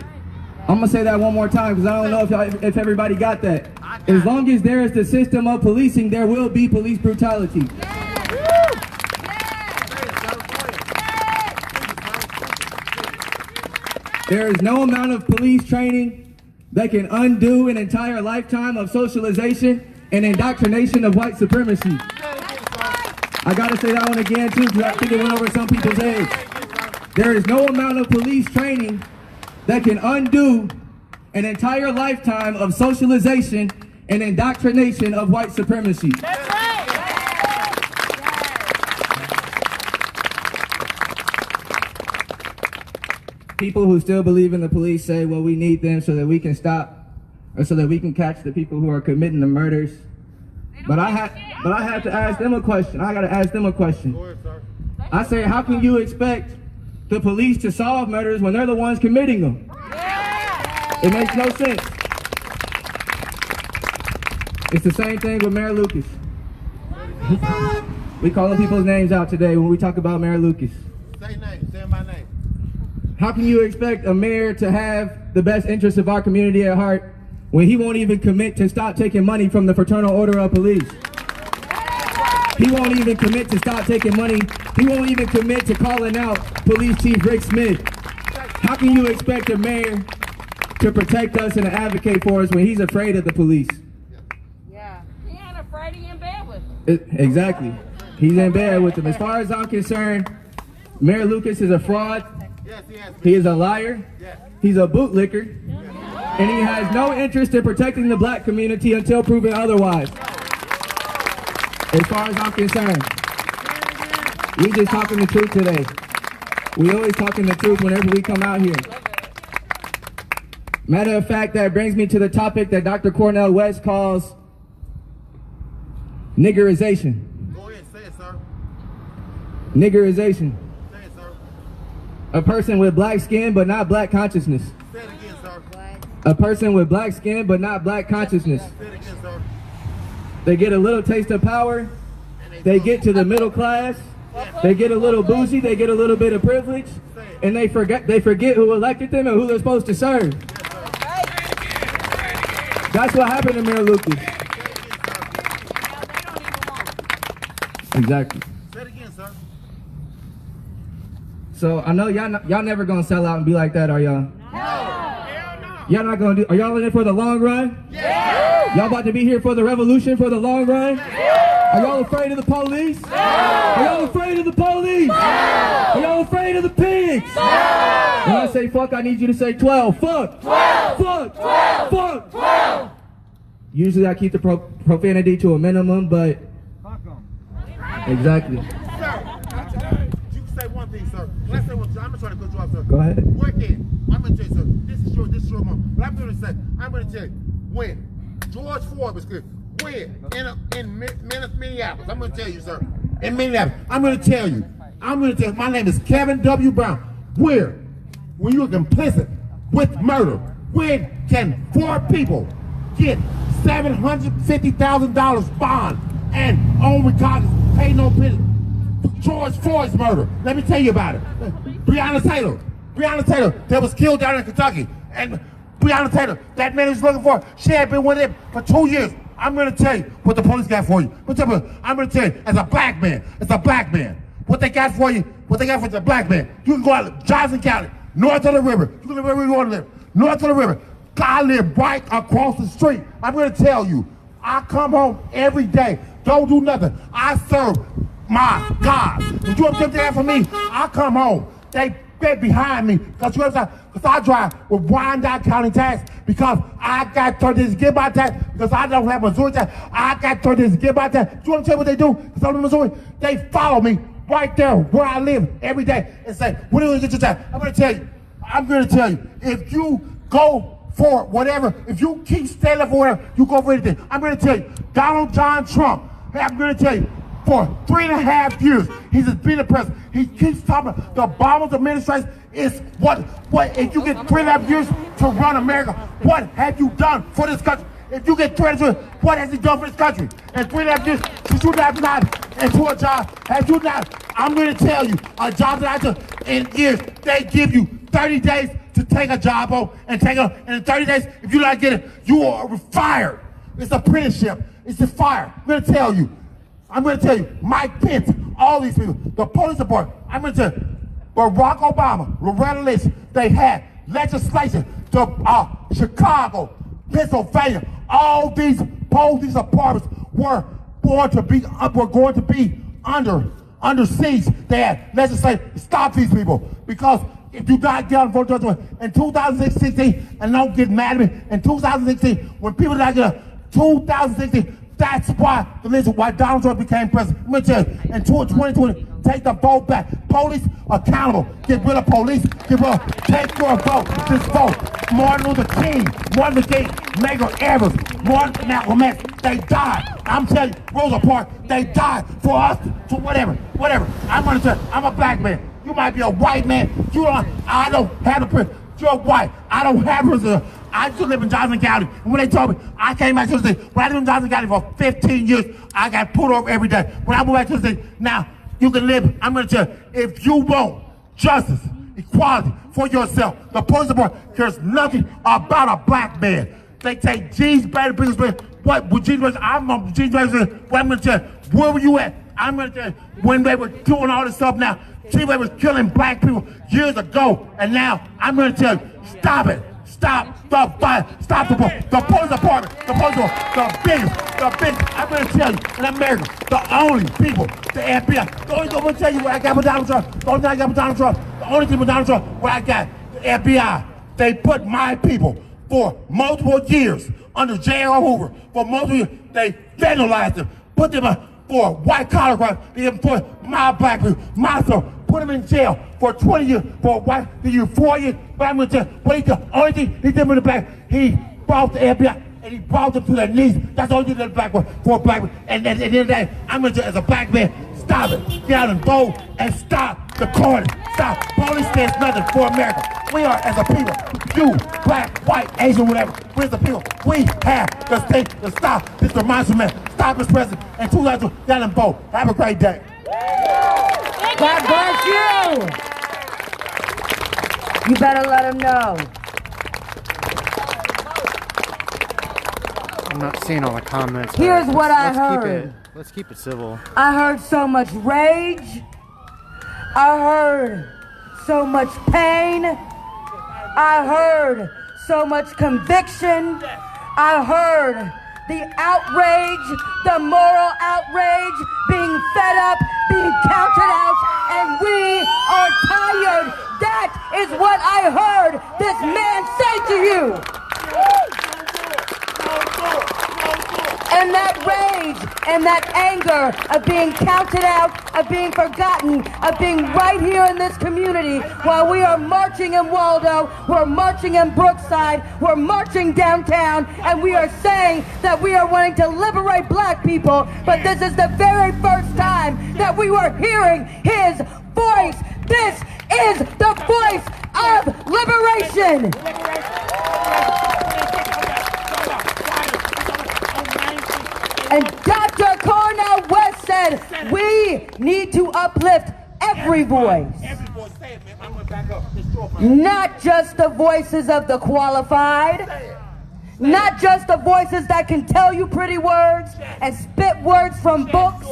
I'm gonna say that one more time because I don't know if everybody got that. As long as there is the system of policing, there will be police brutality. There is no amount of police training that can undo an entire lifetime of socialization and indoctrination of white supremacy. I gotta say that one again too because I think it went over some people's heads. There is no amount of police training that can undo an entire lifetime of socialization and indoctrination of white supremacy. That's right. People who still believe in the police say, well, we need them so that we can stop, or so that we can catch the people who are committing the murders. But I have to ask them a question. I gotta ask them a question. Go ahead, sir. I say, how can you expect the police to solve murders when they're the ones committing them? It makes no sense. It's the same thing with Mayor Lucas. We calling people's names out today when we talk about Mayor Lucas. Say name. Say my name. How can you expect a mayor to have the best interests of our community at heart when he won't even commit to stop taking money from the Fraternal Order of Police? He won't even commit to stop taking money. He won't even commit to calling out Police Chief Rick Smith. How can you expect a mayor to protect us and to advocate for us when he's afraid of the police? Yeah. He ain't afraid, he in bed with them. Exactly. He's in bed with them. As far as I'm concerned, Mayor Lucas is a fraud. Yes, he has. He is a liar. Yes. He's a bootlicker. And he has no interest in protecting the black community until proven otherwise. As far as I'm concerned. We just talking the truth today. We always talking the truth whenever we come out here. Matter of fact, that brings me to the topic that Dr. Cornell West calls niggerization. Go ahead. Say it, sir. Niggerization. Say it, sir. A person with black skin but not black consciousness. Say it again, sir. A person with black skin but not black consciousness. Say it again, sir. They get a little taste of power. They get to the middle class. They get a little bougie. They get a little bit of privilege. And they forget who elected them and who they're supposed to serve. That's what happened to Mayor Lucas. Exactly. Say it again, sir. So I know y'all never gonna sell out and be like that, are y'all? No. Y'all not gonna do? Are y'all in it for the long run? Yeah. Y'all about to be here for the revolution for the long run? Yeah. Are y'all afraid of the police? No. Are y'all afraid of the police? No. Are y'all afraid of the pigs? No. When I say fuck, I need you to say 12. Fuck. 12. Fuck. 12. Fuck. 12. Usually I keep the profanity to a minimum, but Fuck 'em. exactly. Sir, you can say one thing, sir. When I say one thing, I'm not trying to go drop, sir. Go ahead. Work it. I'm going to tell you, sir. This is your moment. But I'm going to tell you, when George Floyd was killed, when in Minneapolis, I'm going to tell you, sir. In Minneapolis, I'm going to tell you. My name is Kevin W. Brown. When you're complicit with murder, when can 4 people get $750,000 bond and on recognizance, pay no penalty? George Floyd's murder. Let me tell you about it. Breonna Taylor, that was killed down in Kentucky. And Breonna Taylor, that man was looking for, she had been with him for 2 years. I'm going to tell you what the police got for you. I'm going to tell you, as a black man, what they got for you, what they got for the black man. You can go out to Johnson County, north of the river. You can live wherever you want to live, north of the river. I live right across the street. I'm going to tell you, I come home every day, don't do nothing. I serve my God. If you have there for me, I come home. They behind me because I drive with Wyandotte County tax because I got 30 days to get my tax because I don't have Missouri tax. I got 30 days to get my tax. You want to tell me what they do? Because I'm in Missouri. They follow me right there where I live every day and say, when do you get your tax? I'm going to tell you, if you go for whatever, if you keep standing for whatever, you go for anything. I'm going to tell you, Donald John Trump, I'm going to tell you, for 3.5 years, he's been the president. He keeps talking about the Obama administration is what if you get 3.5 years to run America, what have you done for this country? If you get 3.5 years, what has he done for this country? And 3.5 years, since you have not into a job, have you not? I'm going to tell you, a job that I took in years, they give you 30 days to take a job on and take it, and in 30 days, if you not get it, you are fired. It's apprenticeship. It's a fire. I'm going to tell you, Mike Pence, all these people, the police department, I'm going to tell you, Barack Obama, Loretta Lynch, they had legislation to Chicago, Pennsylvania, all these police apartments were going to be under siege. They had legislation to stop these people because if you got down for in 2016, and don't get mad at me, in 2016, when people got down, 2016, that's why Donald Trump became president. Let me tell you, in 2020, take the vote back. Police accountable. Get rid of police. Take your vote. This vote. Martin Luther King, Medgar Evers, Malcolm X, they died. I'm telling you, Rosa Parks, they died for us to whatever. I'm going to tell you, I'm a black man. You might be a white man. I don't have the privilege. You're white. I don't have privilege. I used to live in Johnson County, and when they told me, I came back to the state. When I lived in Johnson County for 15 years, I got pulled over every day. When I moved back to the state, now you can live. I'm going to tell you, if you want justice, equality for yourself, the police department cares nothing about a black man. They take G's better, biggest man. What would G's better? I'm on G's better. What I'm going to tell you, where were you at? I'm going to tell you, when they were doing all this stuff now, G was killing black people years ago, and now I'm going to tell you, stop it. Stop the fight. Stop the police department. The biggest. I'm going to tell you, in America, the only people, the FBI. The only thing I'm going to tell you what I got with Donald Trump. The only thing I got with Donald Trump. The only thing with Donald Trump, what I got, the FBI. They put my people for multiple years under J.R. Hoover. For multiple years, they vandalized them. Put them for white collar crime. They employed my black people, my son. Put him in jail for 20 years, for white, they use 4 years, but I'm gonna tell you, what he did, only thing he did with the black, he brought the FBI, and he brought them to their knees. That's the only thing that black for black people. And at the end of the day, I'm gonna tell you, as a black man, stop it. Get out and vote and stop the corner. Stop. Police stands nothing for America. We are, as a people, you, black, white, Asian, whatever, we're the people. We have the state to stop this monster man. Stop this president. And 2002, get out and vote. Have a great day. God bless you. You better let him know. I'm not seeing all the comments. Here's what I heard. Let's keep it civil. I heard so much rage. I heard so much pain. I heard so much conviction. I heard the outrage, the moral outrage, being fed up, being counted out, and we are tired. That is what I heard this man say to you. And that rage and that anger of being counted out, of being forgotten, of being right here in this community while we are marching in Waldo, we're marching in Brookside, we're marching downtown, and we are saying that we are wanting to liberate black people, but this is the very first time that we were hearing his voice. This is the voice of liberation. And Dr. Cornel West said, we need to uplift every voice. Not just the voices of the qualified, not just the voices that can tell you pretty words and spit words from books,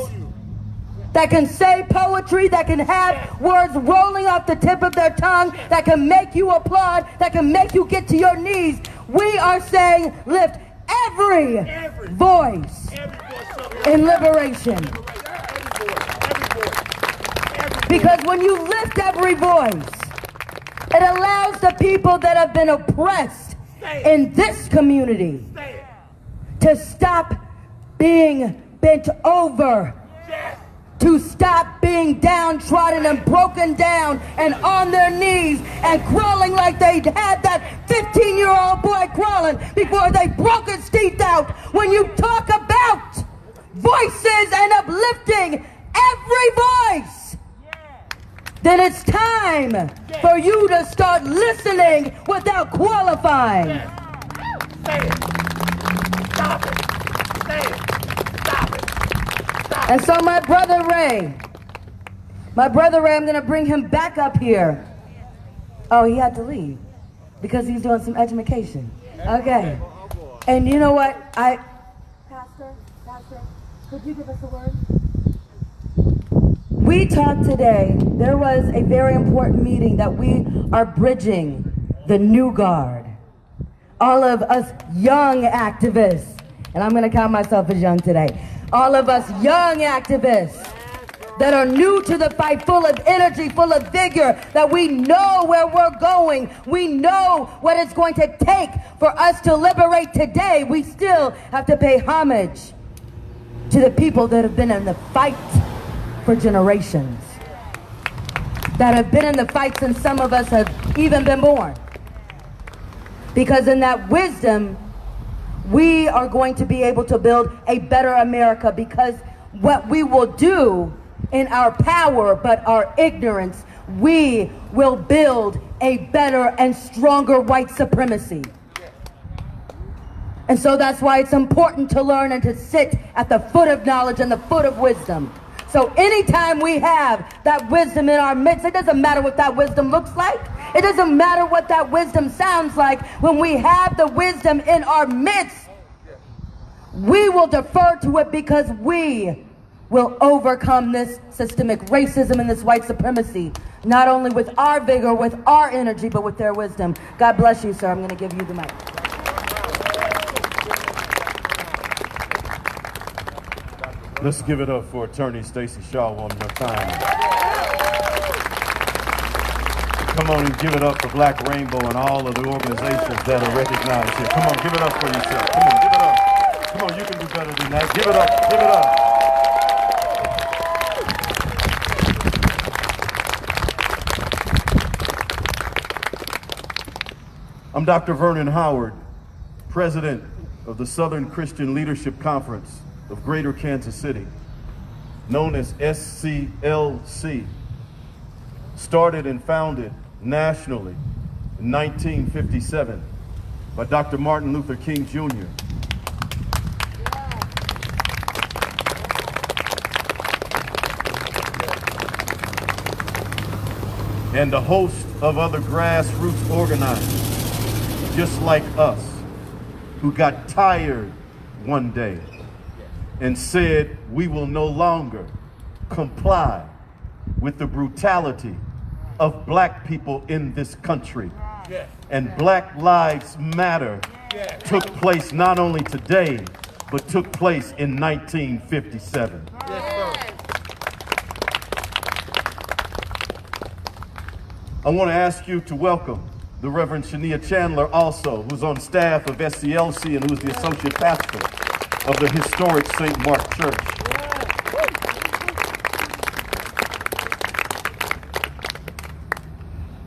that can say poetry, that can have words rolling off the tip of their tongue, that can make you applaud, that can make you get to your knees. We are saying lift every voice in liberation. Because when you lift every voice, it allows the people that have been oppressed in this community to stop being bent over, to stop being downtrodden and broken down and on their knees and crawling like they had that 15-year-old boy crawling before they broke his teeth out. When you talk about voices and uplifting every voice, then it's time for you to start listening without qualifying. And so my brother Ray, I'm going to bring him back up here. Oh, he had to leave because he's doing some education. Okay. And you know what? Pastor, could you give us a word? We talked today, there was a very important meeting that we are bridging the new guard. All of us young activists, and I'm going to count myself as young today. All of us young activists that are new to the fight, full of energy, full of vigor, that we know where we're going. We know what it's going to take for us to liberate today. We still have to pay homage to the people that have been in the fight for generations, that have been in the fight since some of us have even been born. Because in that wisdom, we are going to be able to build a better America, because what we will do in our power but our ignorance, we will build a better and stronger white supremacy. And so that's why it's important to learn and to sit at the foot of knowledge and the foot of wisdom. So anytime we have that wisdom in our midst, it doesn't matter what that wisdom looks like. It doesn't matter what that wisdom sounds like. When we have the wisdom in our midst, we will defer to it, because we will overcome this systemic racism and this white supremacy, not only with our vigor, with our energy, but with their wisdom. God bless you, sir. I'm going to give you the mic. Let's give it up for Attorney Stacey Shaw one more time. Come on and give it up for Black Rainbow and all of the organizations that are recognized here. Come on, give it up for yourself. Come on, give it up. Come on, you can do better than that. Give it up, give it up. I'm Dr. Vernon Howard, President of the Southern Christian Leadership Conference of Greater Kansas City, known as SCLC, started and founded nationally in 1957 by Dr. Martin Luther King Jr. And a host of other grassroots organizers, just like us, who got tired one day and said, we will no longer comply with the brutality of black people in this country. And Black Lives Matter took place not only today, but took place in 1957. I want to ask you to welcome the Reverend Shania Chandler, also, who's on staff of SCLC and who's the associate pastor of the historic St. Mark Church.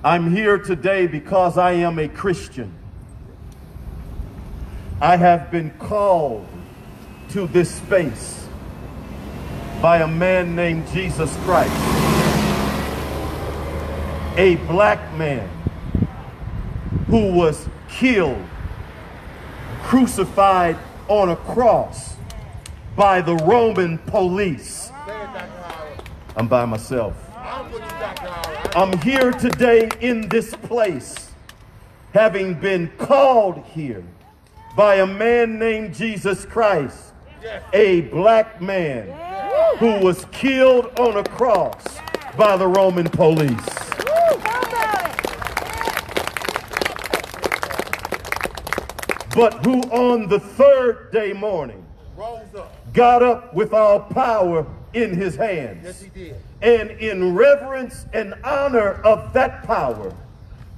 I'm here today because I am a Christian. I have been called to this space by a man named Jesus Christ, a black man who was killed, crucified on a cross by the Roman police. I'm by myself. I'm here today in this place, having been called here by a man named Jesus Christ, a black man who was killed on a cross by the Roman police. But who on the third day morning got up with all power in his hands. Yes, he did. And in reverence and honor of that power,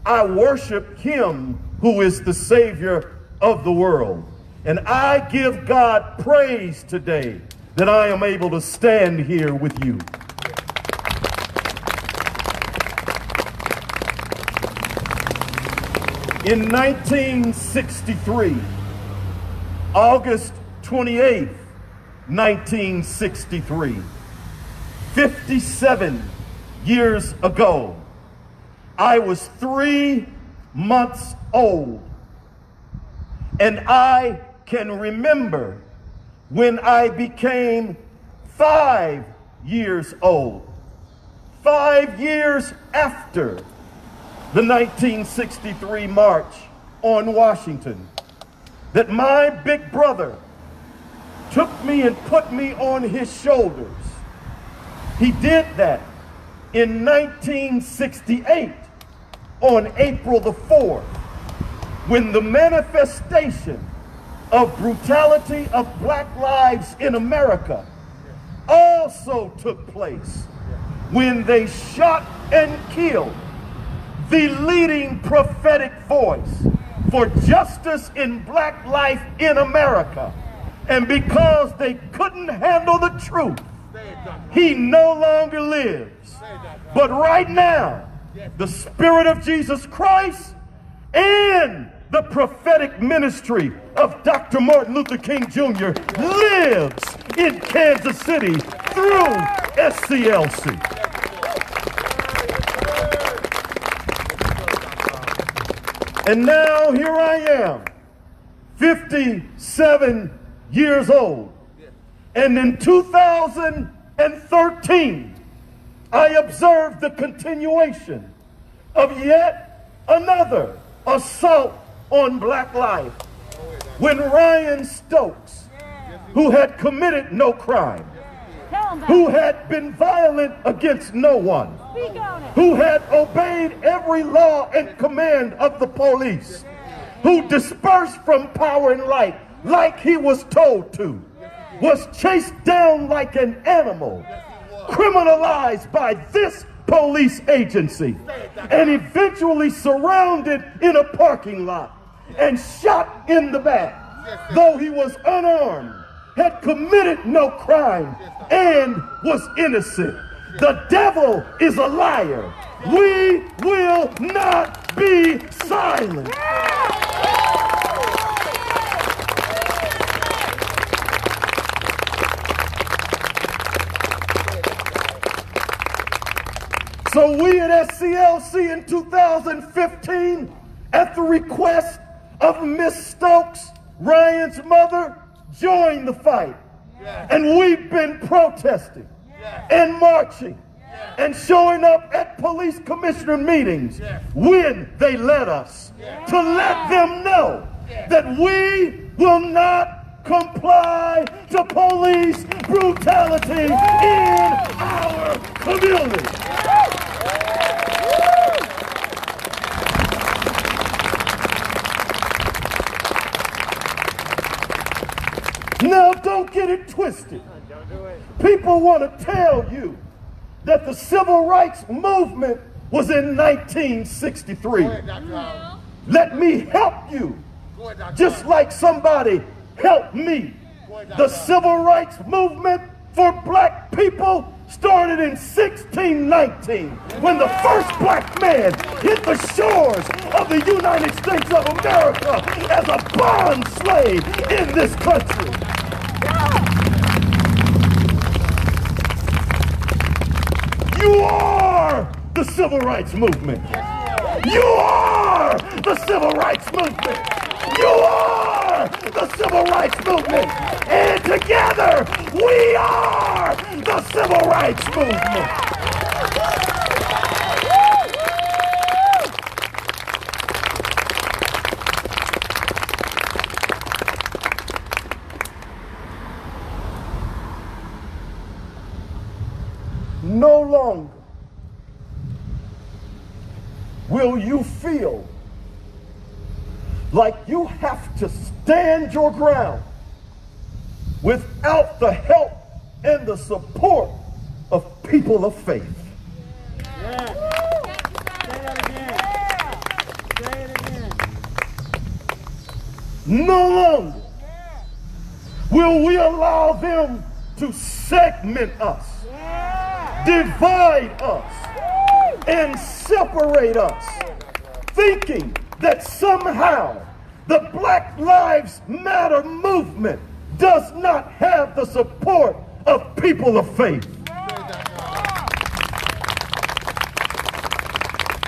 I worship him who is the Savior of the world. And I give God praise today that I am able to stand here with you. In 1963, August 28th, 1963, 57 years ago, I was 3 months old, and I can remember when I became 5 years old, 5 years after the 1963 March on Washington, that my big brother took me and put me on his shoulders. He did that in 1968 on April the 4th, when the manifestation of brutality of Black lives in America also took place, when they shot and killed the leading prophetic voice for justice in Black life in America. And because they couldn't handle the truth, he no longer lives. But right now, the Spirit of Jesus Christ and the prophetic ministry of Dr. Martin Luther King Jr. lives in Kansas City through SCLC. And now here I am, 57 years old. And in 2013, I observed the continuation of yet another assault on Black life, when Ryan Stokes, who had committed no crime, who had been violent against no one, who had obeyed every law and command of the police, who dispersed from power and light like he was told to, was chased down like an animal, criminalized by this police agency, and eventually surrounded in a parking lot and shot in the back, though he was unarmed, had committed no crime, and was innocent. The devil is a liar. We will not be silent. So we at SCLC in 2015, at the request of Miss Stokes, Ryan's mother, joined the fight. And we've been protesting and marching and showing up at police commissioner meetings when they let us, to let them know that we will not comply to police brutality in our community. Now, don't get it twisted. People want to tell you that the civil rights movement was in 1963. Let me help you, just like somebody helped me. The civil rights movement for Black people started in 1619, when the first Black man hit the shores of the United States of America as a bond slave in this country. You are the civil rights movement. You are the civil rights movement. You are the civil rights movement. And together, we are the civil rights movement. No longer will you feel like you have to stand your ground without the help and the support of people of faith. Yeah. Say that again. Say it again. No longer will we allow them to segment us, divide us, and separate us, thinking that somehow the Black Lives Matter movement does not have the support of people of faith.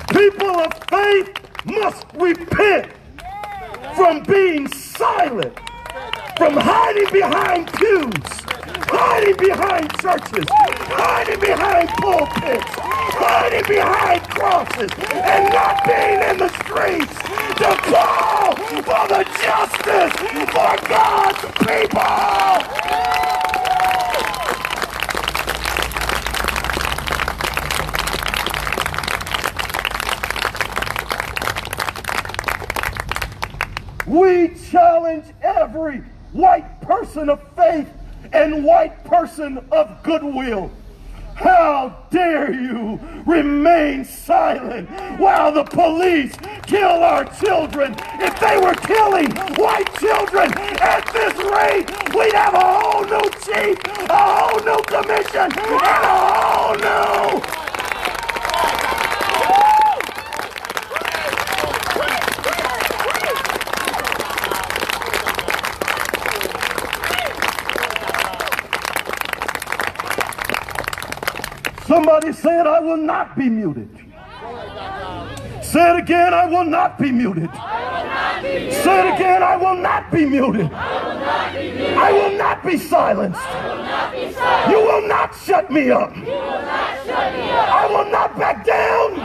People of faith must repent from being silent, from hiding behind pews, hiding behind churches, hiding behind pulpits, hiding behind crosses, and not being in the streets to call for the justice for God's people. We challenge every white person of faith and white person of goodwill. How dare you remain silent while the police kill our children? If they were killing white children at this rate, we'd have a whole new chief, a whole new commission, and a whole new... Somebody said, I will not be muted. Say it again, I will not be muted. Say it again, I will not be muted. I will not be silenced. You will not shut me up. I will not back down.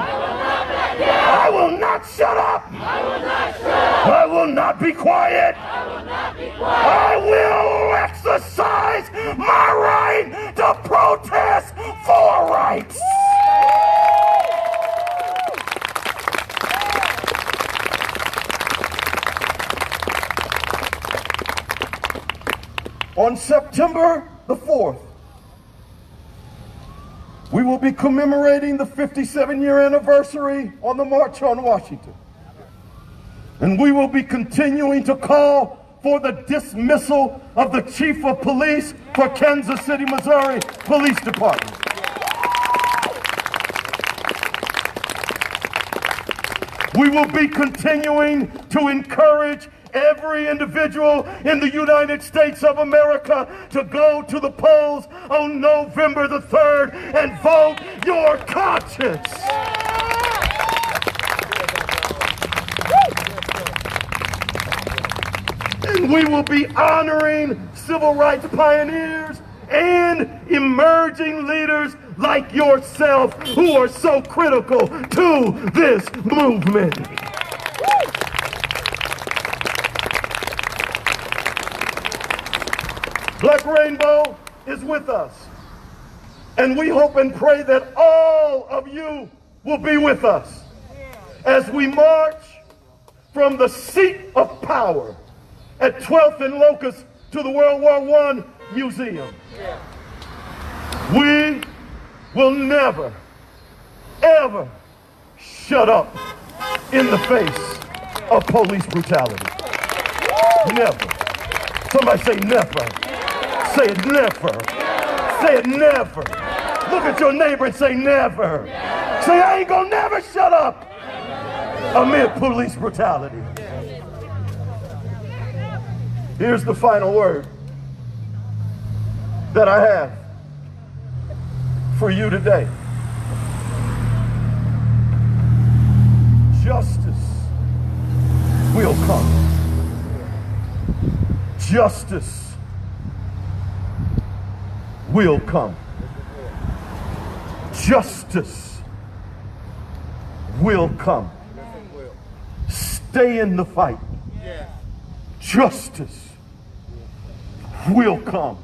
I will not shut up. I will not be quiet. I will exercise my right to protest for rights. On September the 4th, we will be commemorating the 57-year anniversary on the March on Washington. And we will be continuing to call for the dismissal of the Chief of Police for Kansas City, Missouri Police Department. We will be continuing to encourage every individual in the United States of America to go to the polls on November the 3rd and vote your conscience. And we will be honoring civil rights pioneers and emerging leaders like yourself who are so critical to this movement. Black Rainbow is with us, and we hope and pray that all of you will be with us as we march from the seat of power at 12th and Locust to the World War I Museum. We will never, ever shut up in the face of police brutality. Never. Somebody say never. Say it never. Say it never. Look at your neighbor and say never. Say I ain't gonna never shut up amid police brutality. Here's the final word that I have for you today. Justice will come. Justice will come. Justice will come. Stay in the fight. Justice will come.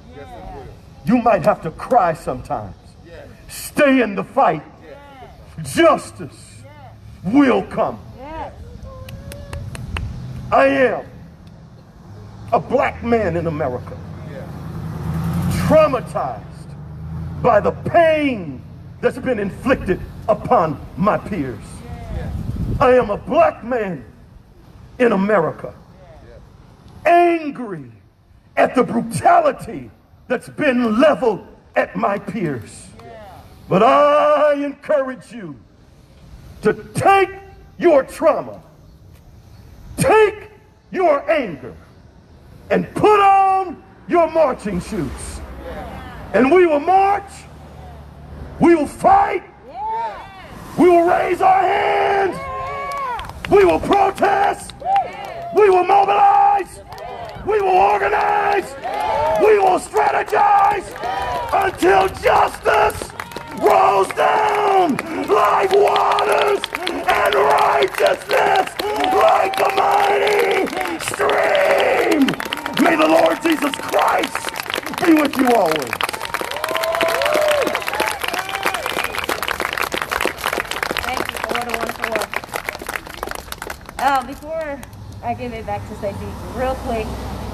You might have to cry sometimes. stay in the fight, justice will come. I am a black man in America, traumatized by the pain that's been inflicted upon my peers. I am a black man in America, angry at the brutality that's been leveled at my peers. But I encourage you to take your trauma, take your anger, and put on your marching shoes. And we will march, we will fight, we will raise our hands, we will protest, we will mobilize, we will organize, we will strategize until justice rolls down like waters and righteousness like a mighty stream. May the Lord Jesus Christ be with you always. Thank you for what a wonderful work. Before I give it back to Stacey, real quick,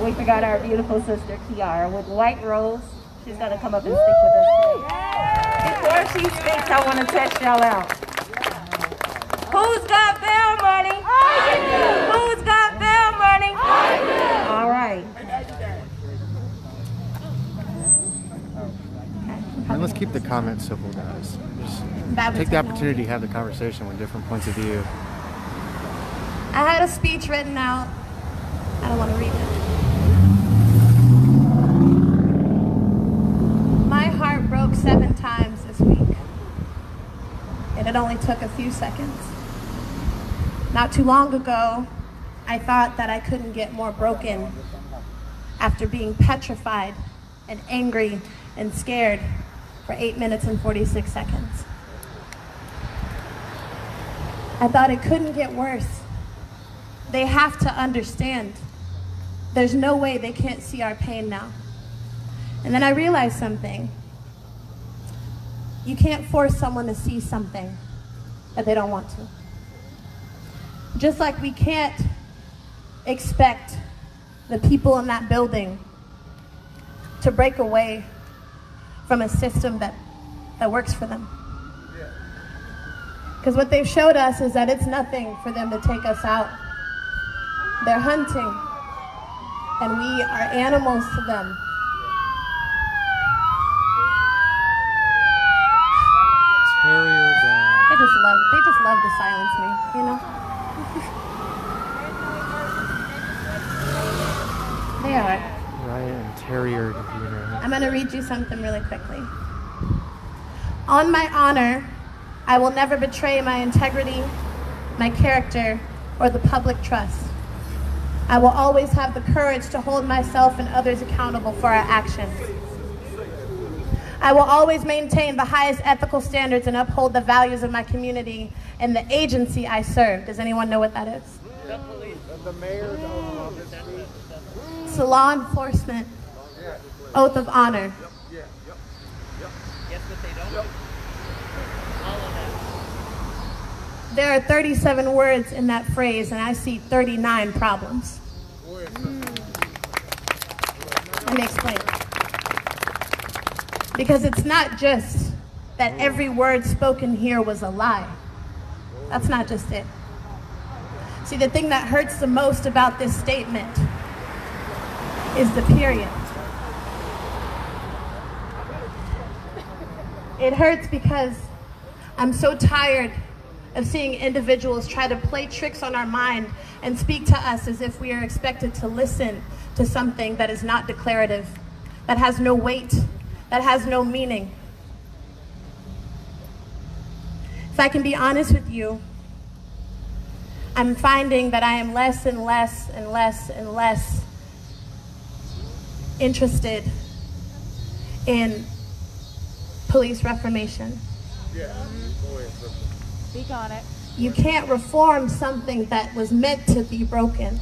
we forgot our beautiful sister Kiara with White Rose. She's gonna come up and stick with us today. Before she speaks, I want to test y'all out. Who's got bail money? I do. Who's got bail money? I do. All right. And let's keep the comments simple, guys. Just take the opportunity to have the conversation with different points of view. I had a speech written out. I don't want to read it. My heart broke 7 times this week, and it only took a few seconds. Not too long ago, I thought that I couldn't get more broken after being petrified and angry and scared for 8 minutes and 46 seconds. I thought it couldn't get worse. They have to understand. There's no way they can't see our pain now. And then I realized something. You can't force someone to see something that they don't want to. Just like we can't expect the people in that building to break away from a system that works for them. Because what they've showed us is that it's nothing for them to take us out. They're hunting, and we are animals to them. Terrier down. They just love to silence me, you know? They are. Riot and Terrier computer. I'm gonna read you something really quickly. On my honor, I will never betray my integrity, my character, or the public trust. I will always have the courage to hold myself and others accountable for our actions. I will always maintain the highest ethical standards and uphold the values of my community and the agency I serve. Does anyone know what that is? The mayor's office. It's a law enforcement oath of honor. There are 37 words in that phrase, and I see 39 problems. Let me explain. Because it's not just that every word spoken here was a lie. That's not just it. See, the thing that hurts the most about this statement is the period. It hurts because I'm so tired of seeing individuals try to play tricks on our mind and speak to us as if we are expected to listen to something that is not declarative, that has no weight, that has no meaning. If I can be honest with you, I'm finding that I am less and less and less and less interested in police reformation. Speak on it. You can't reform something that was meant to be broken.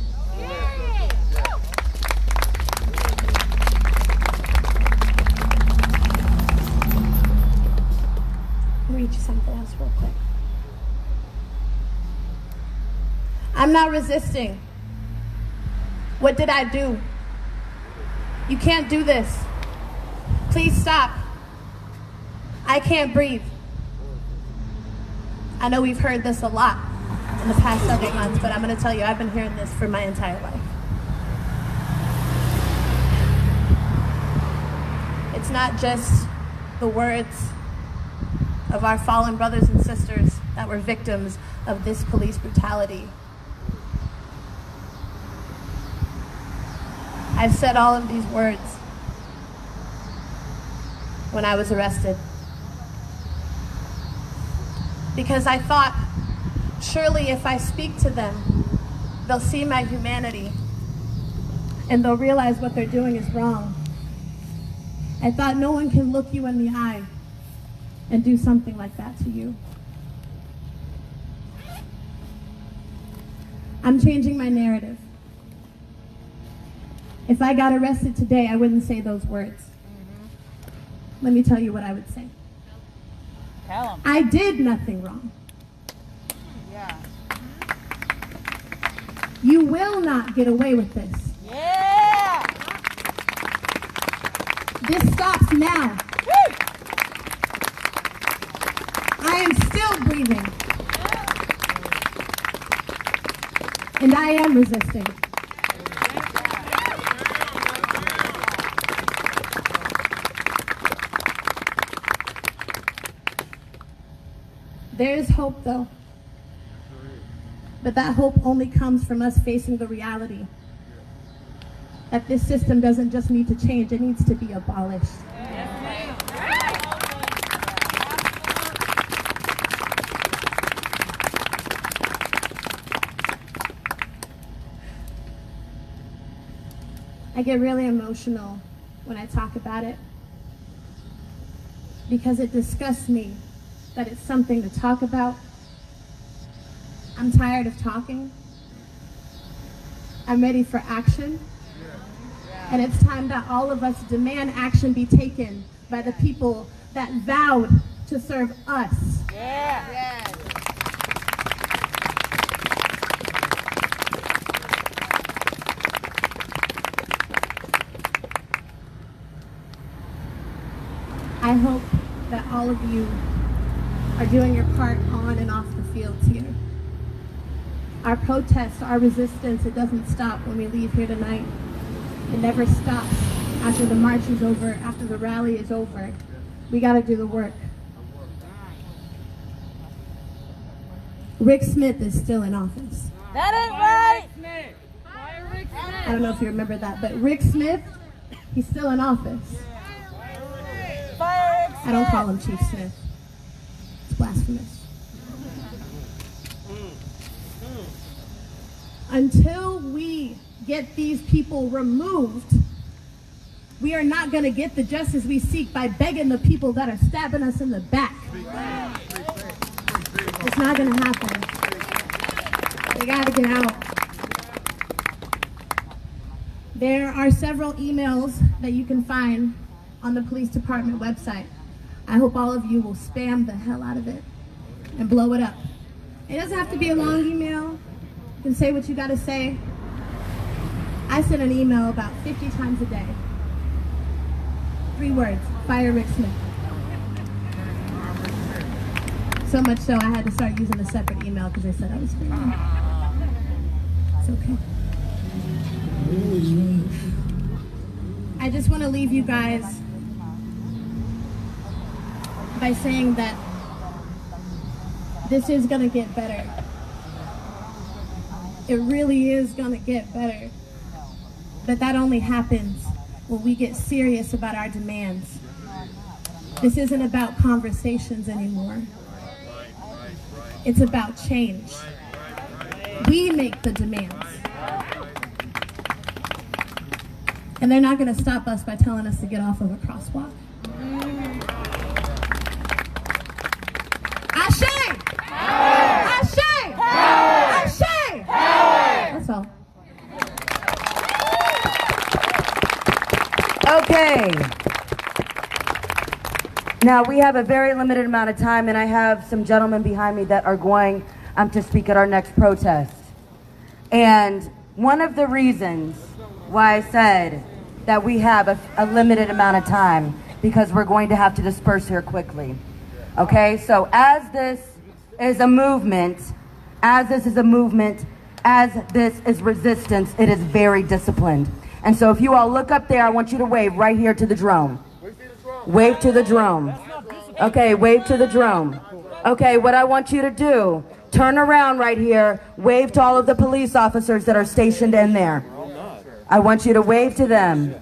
I'm not resisting. What did I do? You can't do this. Please stop. I can't breathe. I know we've heard this a lot in the past several months, but I'm going to tell you, I've been hearing this for my entire life. It's not just the words of our fallen brothers and sisters that were victims of this police brutality. I've said all of these words when I was arrested, because I thought, surely if I speak to them, they'll see my humanity and they'll realize what they're doing is wrong. I thought no one can look you in the eye and do something like that to you. I'm changing my narrative. If I got arrested today, I wouldn't say those words. Let me tell you what I would say. Tell 'em. I did nothing wrong. Yeah. You will not get away with this. Yeah. This stops now. Woo. I am still breathing. And I am resisting. There is hope, though. But that hope only comes from us facing the reality that this system doesn't just need to change, it needs to be abolished. I get really emotional when I talk about it because it disgusts me that it's something to talk about. I'm tired of talking. I'm ready for action. And it's time that all of us demand action be taken by the people that vowed to serve us. Yeah. Yeah. I hope that all of you are doing your part on and off the fields here. Our protest, our resistance, it doesn't stop when we leave here tonight. It never stops after the march is over, after the rally is over. We gotta do the work. Rick Smith is still in office. That is right. I don't know if you remember that, but Rick Smith, he's still in office. I don't call him Chief Smith. It's blasphemous. Until we get these people removed, we are not going to get the justice we seek by begging the people that are stabbing us in the back. It's not going to happen. We got to get out. There are several emails that you can find on the police department website. I hope all of you will spam the hell out of it and blow it up. It doesn't have to be a long email. You can say what you got to say. I send an email about 50 times a day. 3 words: fire Rick Smith. So much so I had to start using a separate email because they said I was spamming. It's okay. I just want to leave you guys by saying that this is going to get better. It really is going to get better. But that only happens when we get serious about our demands. This isn't about conversations anymore. It's about change. We make the demands. And they're not going to stop us by telling us to get off of a crosswalk. Ashe! Ashe! Ashe! That's all. Okay. Now, we have a very limited amount of time, and I have some gentlemen behind me that are going to speak at our next protest. And one of the reasons why I said that we have a limited amount of time, because we're going to have to disperse here quickly. Okay, so as this is a movement, as this is resistance, it is very disciplined. And so if you all look up there, I want you to wave right here to the drone. Wave to the drone. Okay, wave to the drone. Okay, what I want you to do, turn around right here, wave to all of the police officers that are stationed in there. I want you to wave to them.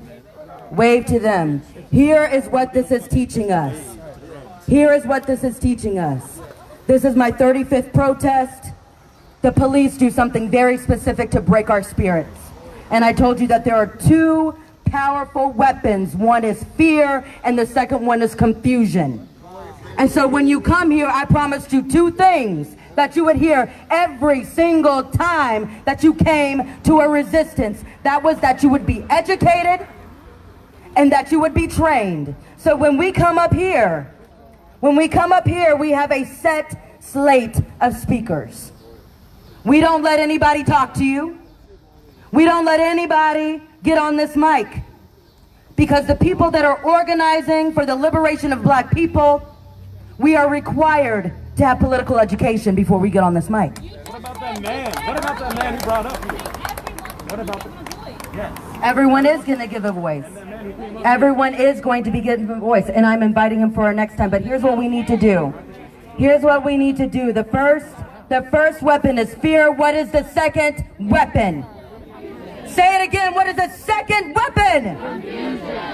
Wave to them. Here is what this is teaching us. Here is what this is teaching us. This is my 35th protest. The police do something very specific to break our spirits. And I told you that there are two powerful weapons. One is fear, and the second one is confusion. And so when you come here, I promised you two things that you would hear every single time that you came to a resistance. That was that you would be educated and that you would be trained. So when we come up here, we have a set slate of speakers. We don't let anybody talk to you. We don't let anybody get on this mic, because the people that are organizing for the liberation of black people, we are required to have political education before we get on this mic. What about that man? What about that man who brought up here? What about the... Yes. Everyone is going to give a voice. Everyone is going to be getting a voice, and I'm inviting him for our next time. But here's what we need to do. Here's what we need to do. The first weapon is fear. What is the second weapon? Say it again. What is the second weapon?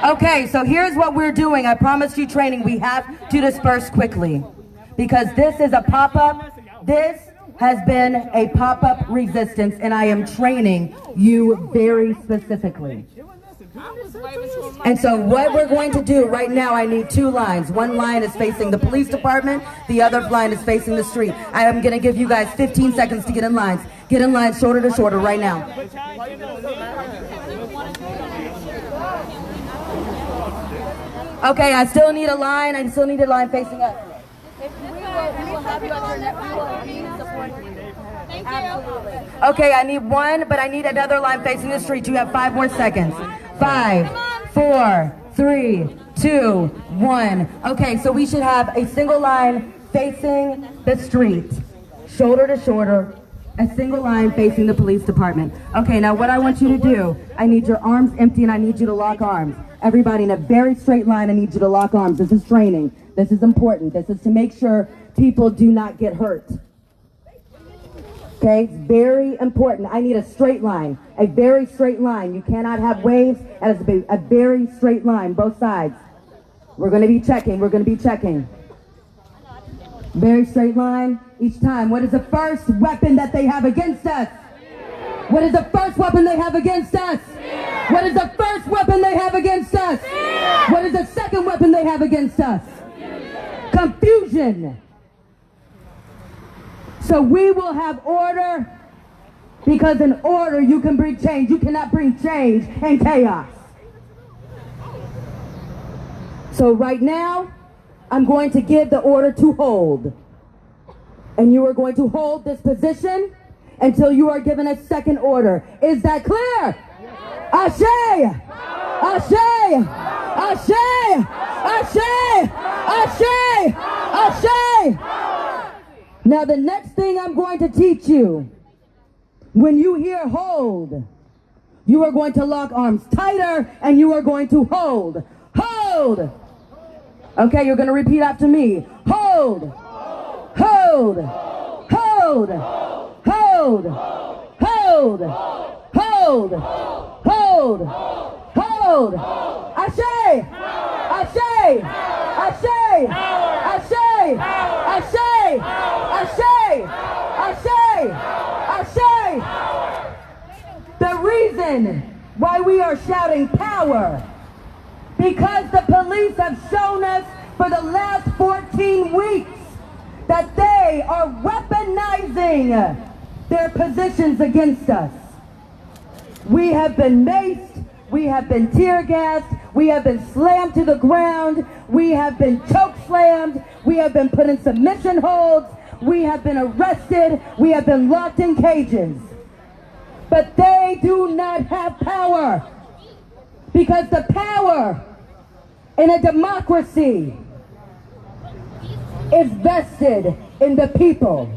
Okay, so here's what we're doing. I promised you training. We have to disperse quickly, because this is a pop-up. This has been a pop-up resistance, and I am training you very specifically. And so what we're going to do right now, I need two lines. One line is facing the police department. The other line is facing the street. I am going to give you guys 15 seconds to get in lines. Get in line shoulder to shoulder right now. Okay, I still need a line. I still need a line facing us. Okay, I need one, but I need another line facing the street. You have 5 more seconds. 5, 4, 3, 2, 1. Okay, so we should have a single line facing the street, shoulder to shoulder, a single line facing the police department. Okay, now what I want you to do, I need your arms empty and I need you to lock arms. Everybody in a very straight line, I need you to lock arms. This is training. This is important. This is to make sure people do not get hurt. Okay, it's very important. I need a straight line, a very straight line. You cannot have waves. It has to be a very straight line, both sides. We're going to be checking. We're going to be checking. Very straight line each time. What is the first weapon that they have against us? What is the first weapon they have against us? What is the first weapon they have against us? What is the second weapon they have against us? Confusion. So we will have order, because in order you can bring change. You cannot bring change in chaos. So right now, I'm going to give the order to hold. And you are going to hold this position until you are given a second order. Is that clear? Ashe! Ashe! Ashe! Ashe! Ashe! Ashe! Now the next thing I'm going to teach you, when you hear hold, you are going to lock arms tighter and you are going to hold. Hold! Okay, you're going to repeat after me. Hold! Hold! Hold! Hold! Hold! Hold! Hold! Hold! Ashe! Ashe! Ashe! Ashe! Ashe! Ashe! Ashe! Ashe! The reason why we are shouting power, because the police have shown us for the last 14 weeks that they are weaponizing their positions against us. We have been maced, we have been tear gassed, We have been slammed to the ground. We have been choke slammed. We have been put in submission holds. We have been arrested. We have been locked in cages. But they do not have power, because the power in a democracy is vested in the people.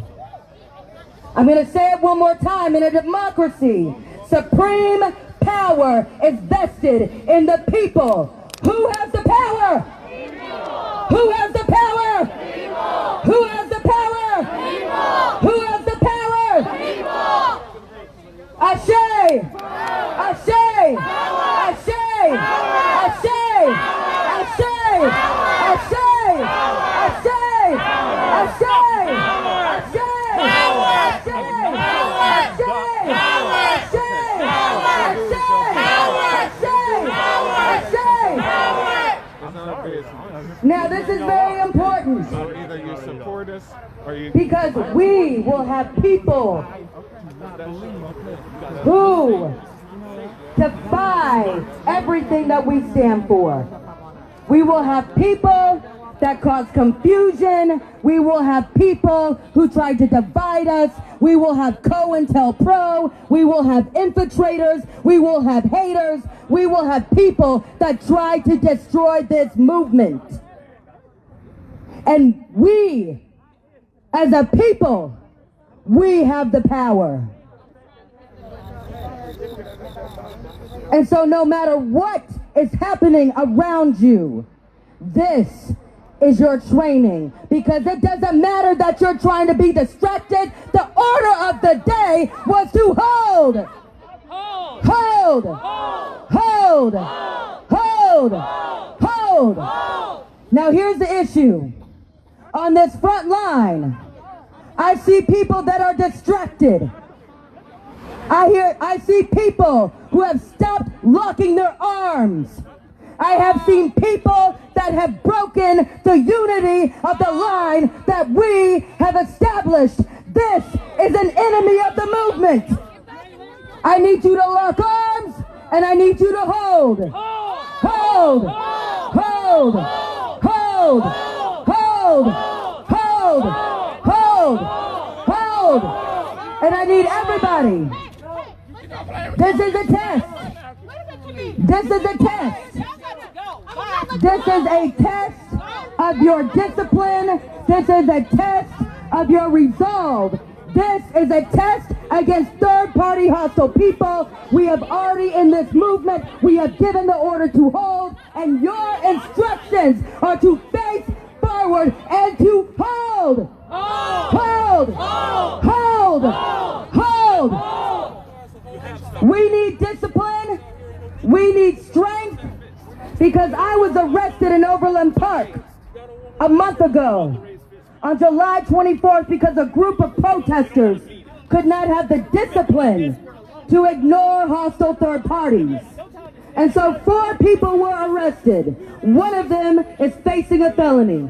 I'm going to say it one more time. In a democracy, supreme power is vested in the people. Who has the power? Who has the power? Who has the power? Who has the power? Ashe! Ashe! Ashe! Ashe! Ashe! Now this is very important. So either you support us or you... Because we will have people who defy everything that we stand for. We will have people that cause confusion. We will have people who try to divide us. We will have COINTELPRO. We will have infiltrators. We will have haters. We will have people that try to destroy this movement. And we, as a people, we have the power. And so no matter what is happening around you, this is your training, because it doesn't matter that you're trying to be distracted. The order of the day was to hold. Hold. Hold. Hold. Hold. Now here's the issue. On this front line, I see people that are distracted. I see people who have stopped locking their arms. I have seen people that have broken the unity of the line that we have established. This is an enemy of the movement. I need you to lock arms, and I need you to hold. Hold. Hold. Hold. Hold. Hold. Hold. Hold. And I need everybody. This is a test. This is a test. This is a test of your discipline. This is a test of your resolve. This is a test against third-party hostile people. We have already, in this movement, we have given the order to hold, and your instructions are to face forward and to hold. Hold. Hold. Hold. We need discipline. We need strength. Because I was arrested in Overland Park a month ago on July 24th because a group of protesters could not have the discipline to ignore hostile third parties. And so 4 people were arrested. One of them is facing a felony.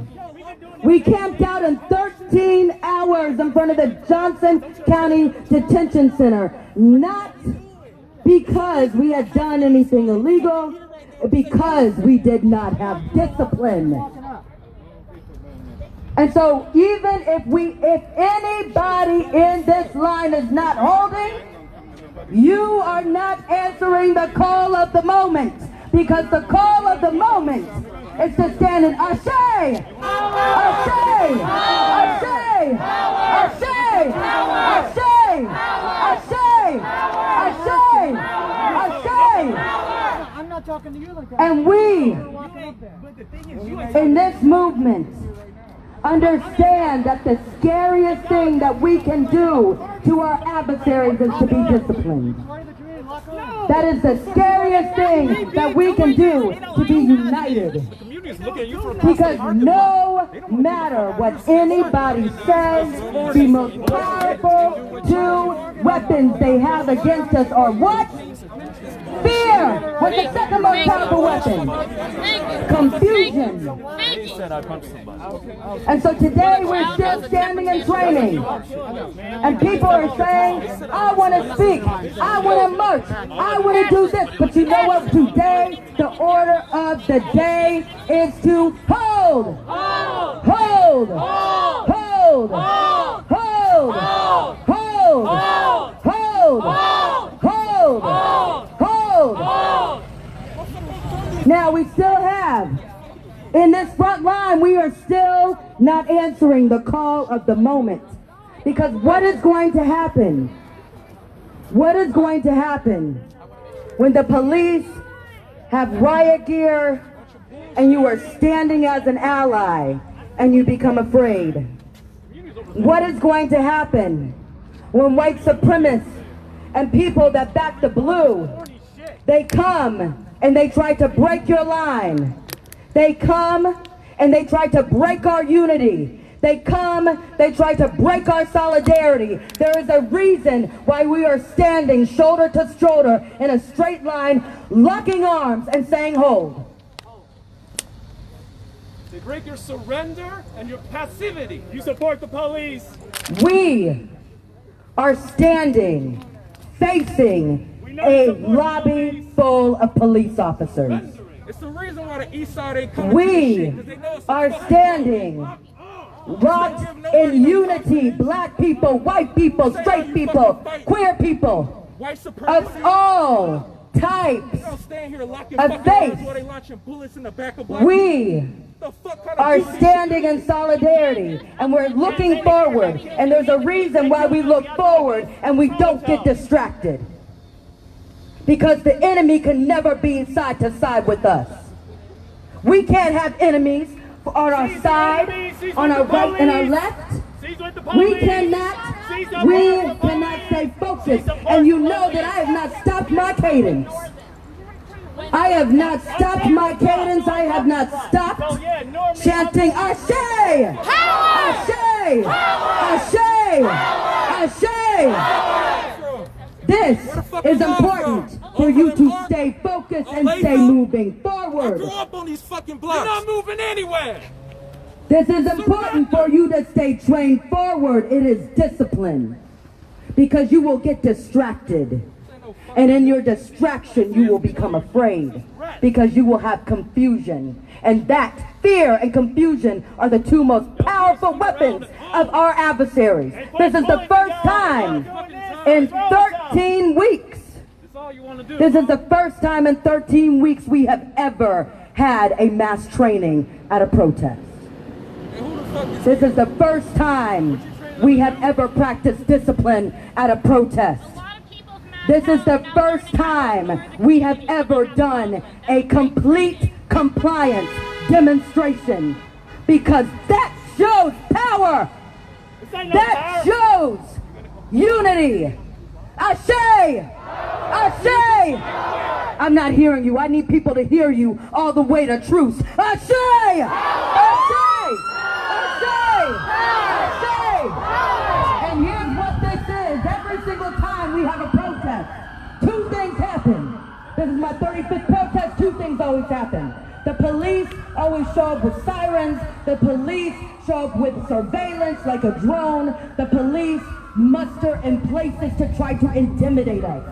We camped out in 13 hours in front of the Johnson County Detention Center, not because we had done anything illegal, because we did not have discipline. And so even if anybody in this line is not holding, you are not answering the call of the moment, because the call of the moment is to stand in Ashe! Ashe! Ashe! Ashe! Ashe! Ashe! I'm not talking to you like that. And we, in this movement, understand that the scariest thing that we can do to our adversaries is to be disciplined. That is the scariest thing that we can do, to be united. Because no matter what anybody says, the most powerful 2 weapons they have against us are what? Fear was the second most powerful weapon. Confusion. And so today we're still standing and training. And people are saying, I want to speak, I want to march, I want to do this. But you know what? Today, the order of the day is to hold. Hold. Hold. Hold. Hold. Hold. Hold. Hold. Hold. Now we still have, in this front line, we are still not answering the call of the moment. Because what is going to happen? What is going to happen when the police have riot gear and you are standing as an ally and you become afraid? What is going to happen when white supremacists and people that back the blue, they come and they try to break your line? They come and they try to break our unity. They come, they try to break our solidarity. There is a reason why we are standing shoulder to shoulder in a straight line, locking arms and saying hold. They break your surrender and your passivity. You support the police. We are standing, facing a lobby full of police officers. It's the reason why the East Side ain't coming. We are standing locked in unity, black people, white people, straight people, queer people, of all types of faith. We are standing in solidarity and we're looking forward, and there's a reason why we look forward and we don't get distracted. Because the enemy can never be side to side with us. We can't have enemies on our side, on our right and our left. We cannot stay focused. And you know that I have not stopped my cadence. I have not stopped my cadence. I have not stopped chanting Ashe! Ashe! Ashe! Ashe! This is important for you to stay focused and stay moving forward. I grew up on these fucking blocks. You're not moving anywhere. This is important for you to stay trained forward. It is discipline. Because you will get distracted. And in your distraction, you will become afraid. Because you will have confusion. And that fear and confusion are the two most powerful weapons of our adversaries. This is the first time in 13 weeks. This is the first time in 13 weeks we have ever had a mass training at a protest. This is the first time we have ever practiced discipline at a protest. This is the first time we have ever done a complete compliance demonstration. Because that shows power. That shows unity. Ashe! Ashe! I'm not hearing you. I need people to hear you all the way to truce. Ashe! Ashe! Ashe! Ashe! And here's what this is. Every single time we have a protest, two things happen. This is my 35th protest. Two things always happen. The police always show up with sirens. The police show up with surveillance like a drone. The police muster in places to try to intimidate us.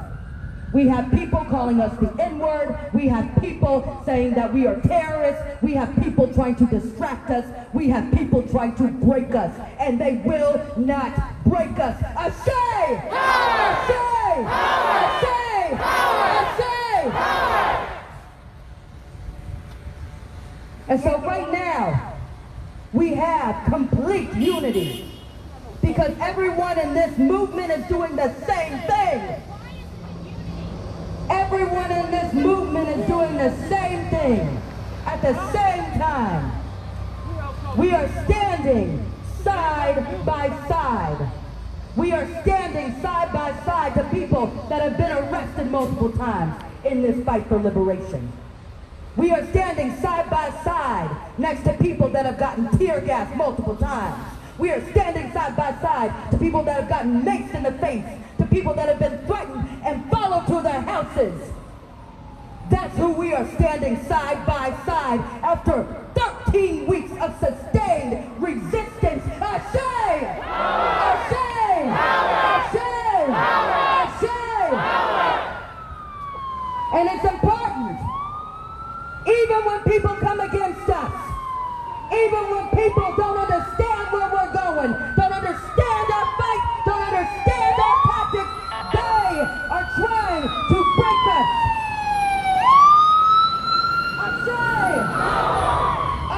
We have people calling us the N-word. We have people saying that we are terrorists. We have people trying to distract us. We have people trying to break us. And they will not break us. Ashe! Ashe! Ashe! Ashe! And so right now, we have complete unity. Because everyone in this movement is doing the same thing. Everyone in this movement is doing the same thing at the same time. We are standing side by side. We are standing side by side to people that have been arrested multiple times in this fight for liberation. We are standing side by side next to people that have gotten tear gassed multiple times. We are standing side by side to people that have gotten maced in the face, to people that have been threatened and followed to their houses. That's who we are standing side by side after 13 weeks of sustained resistance. Ashay! Ashay! Ashay! Ashay! And it's important, even when people come against us, even when people don't understand where we're going, don't understand our fight, don't understand our tactics, they are trying to break us. Ashay!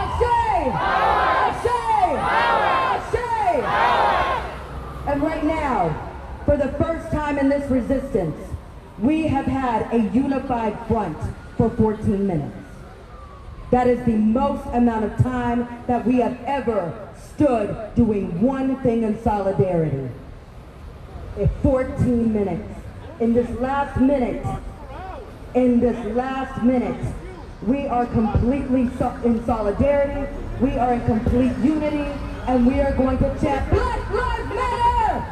Ashay! Ashay! Ashay! And right now, for the first time in this resistance, we have had a unified front for 14 minutes. That is the most amount of time that we have ever stood doing one thing in solidarity. 14 minutes. In this last minute, we are completely in solidarity, we are in complete unity, and we are going to chant Black Lives Matter!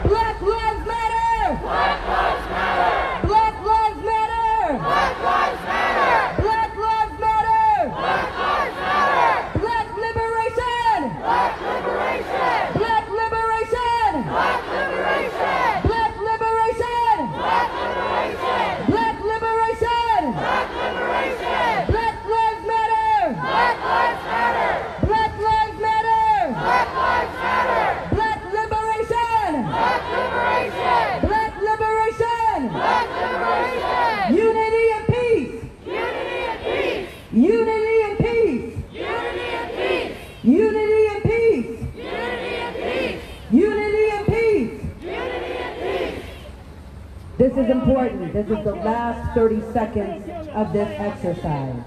Black Lives Matter! Black Lives Matter! Black Lives Matter! Black Lives Matter! Black Lives Matter! Black Lives Matter! Black liberation! Black liberation! Black liberation! Black liberation! Black liberation! Black liberation! Black liberation! Black liberation! Black Lives Matter! Black Lives Matter! Black Lives Matter! Black Lives Matter! Black liberation! Black liberation! Black liberation! Black liberation! Unity and peace! Unity and peace! Unity and peace! Unity and peace! Unity and peace! Unity and peace! Unity and peace! Unity and peace! This is important. This is the last 30 seconds of this exercise.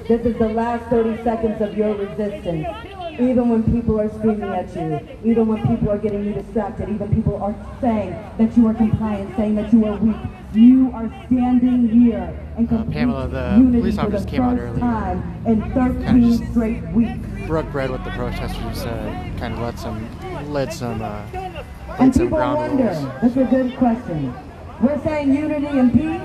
This is the last 30 seconds of your resistance. Even when people are screaming at you, even when people are getting you distracted, even people are saying that you are compliant, saying that you are weak, you are standing here in complete Pamela, the unity police for the officers came out first earlier. time in 13 straight weeks. Broke bread with the protesters, kind of led some And people ground wonder, rules. that's a good question. We're saying unity and peace?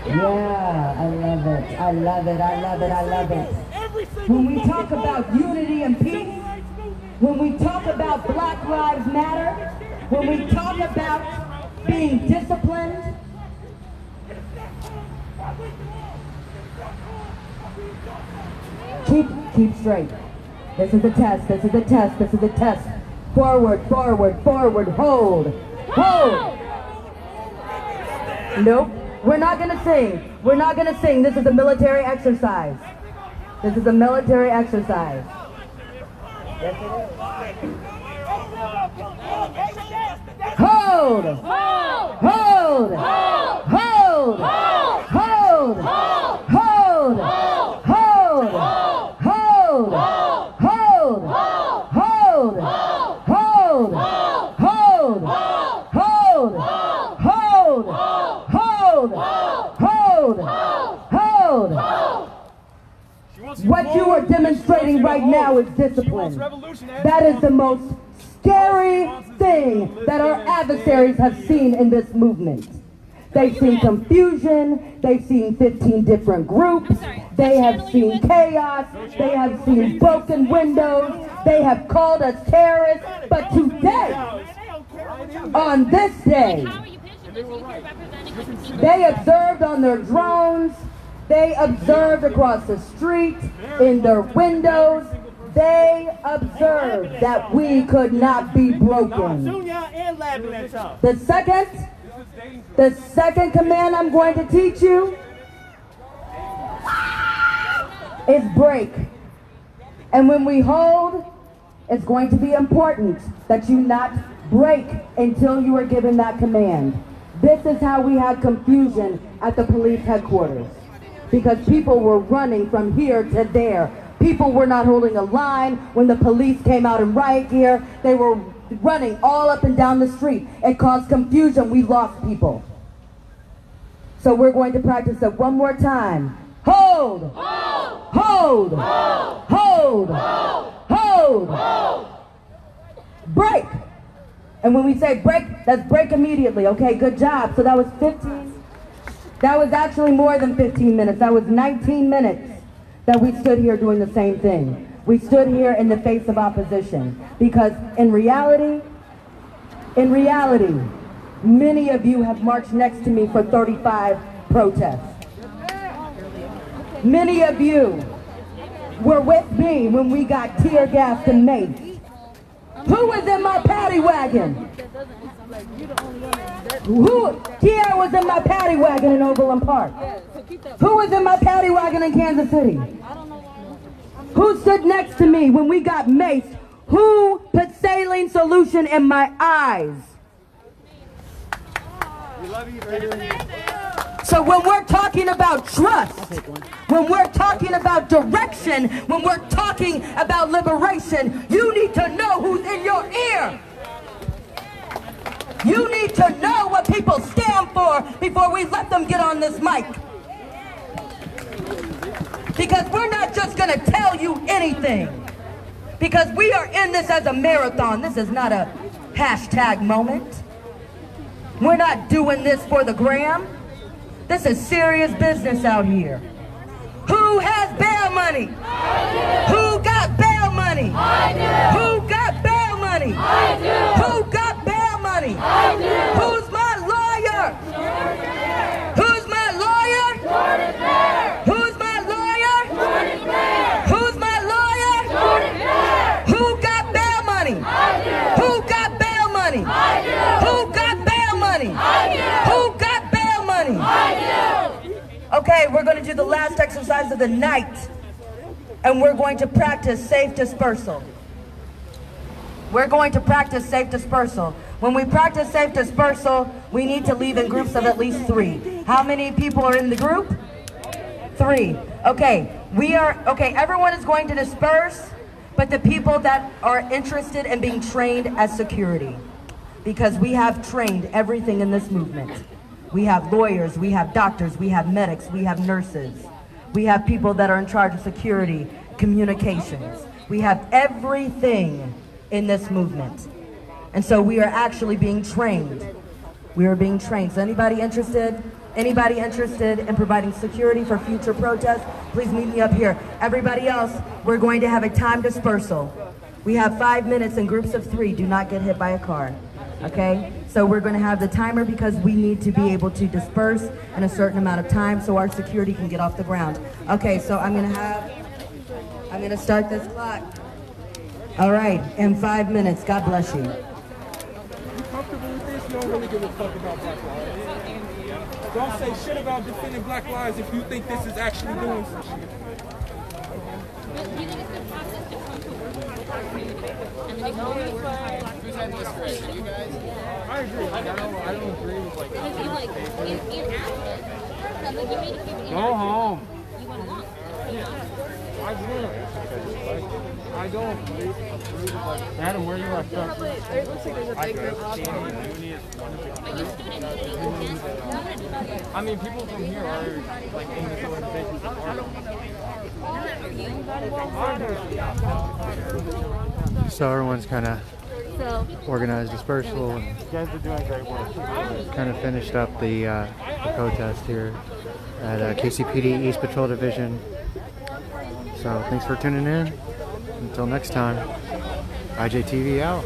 Yeah, I love it. I love it. I love it. I love it. When we talk about unity and peace, when we talk about Black Lives Matter, when we talk about being disciplined, keep straight. This is a test. This is a test. This is a test. Forward, forward, forward. Hold. Hold. Nope. We're not going to sing. We're not going to sing. This is a military exercise. This is a military exercise. Yes, it is. Hold. Hold. Hold. Hold. Hold. Hold. Hold. Hold. Hold. Hold. Hold. Hold. Hold. Hold. Hold. Hold. Hold. What you are demonstrating right now is discipline. That is the most scary thing that our adversaries have seen in this movement. They've seen confusion, they've seen 15 different groups, they have seen chaos, they have seen broken windows, they have called us terrorists, but today, on this day, they observed on their drones, they observed across the street, in their windows, they observed that we could not be broken. The second command I'm going to teach you is break. And when we hold, it's going to be important that you not break until you are given that command. This is how we had confusion at the police headquarters, because people were running from here to there. People were not holding a line. When the police came out in riot gear, they were running all up and down the street. It caused confusion. We lost people. So we're going to practice it one more time. Hold! Hold! Hold! Hold! Hold! Break! And when we say break, that's break immediately. Okay, good job. So that was 15. That was actually more than 15 minutes. That was 19 minutes that we stood here doing the same thing. We stood here in the face of opposition. Because in reality, many of you have marched next to me for 35 protests. Many of you were with me when we got tear gassed and maced. Who was in my paddy wagon? Kiara was in my paddy wagon in Overland Park. Who was in my paddy wagon in Kansas City? Who stood next to me when we got maced? Who put saline solution in my eyes? So when we're talking about trust, when we're talking about direction, when we're talking about liberation, you need to know who's in your ear. You need to know what people stand for before we let them get on this mic. Because we're not just going to tell you anything. Because we are in this as a marathon. This is not a hashtag moment. We're not doing this for the gram. This is serious business out here. Who has bail money? Who got bail money? Who got bail money? Who got bail money? Who's my lawyer? Who's my lawyer? Who's my lawyer? Who's my lawyer? Who got bail money? Who got bail money? Who got bail money? Who got bail money? Okay, we're going to do the last exercise of the night, and we're going to practice safe dispersal. We're going to practice safe dispersal. When we practice safe dispersal, we need to leave in groups of at least 3. How many people are in the group? 3. Okay, everyone is going to disperse, but the people that are interested in being trained as security, because we have trained everything in this movement. We have lawyers, we have doctors, we have medics, we have nurses. We have people that are in charge of security, communications. We have everything in this movement. And so we are actually being trained. We are being trained. So anybody interested in providing security for future protests, please meet me up here. Everybody else, we're going to have a time dispersal. We have 5 minutes in groups of 3. Do not get hit by a car. Okay? So we're going to have the timer because we need to be able to disperse in a certain amount of time so our security can get off the ground. Okay, so I'm going to start this clock. All right, in 5 minutes. God bless you. You comfortable with this? You don't really give a fuck about Black lives. Don't say shit about defending Black lives if you think this is actually doing some shit. Who's had this for you guys? I agree. I don't agree with Go home. I don't approve of Adam, where you at? It looks like there's a big group. I mean, people from here are like in this organization. So everyone's kind of organized dispersal and kind of finished up the protest here at KCPD East Patrol Division. So thanks for tuning in. Until next time, IJTV out.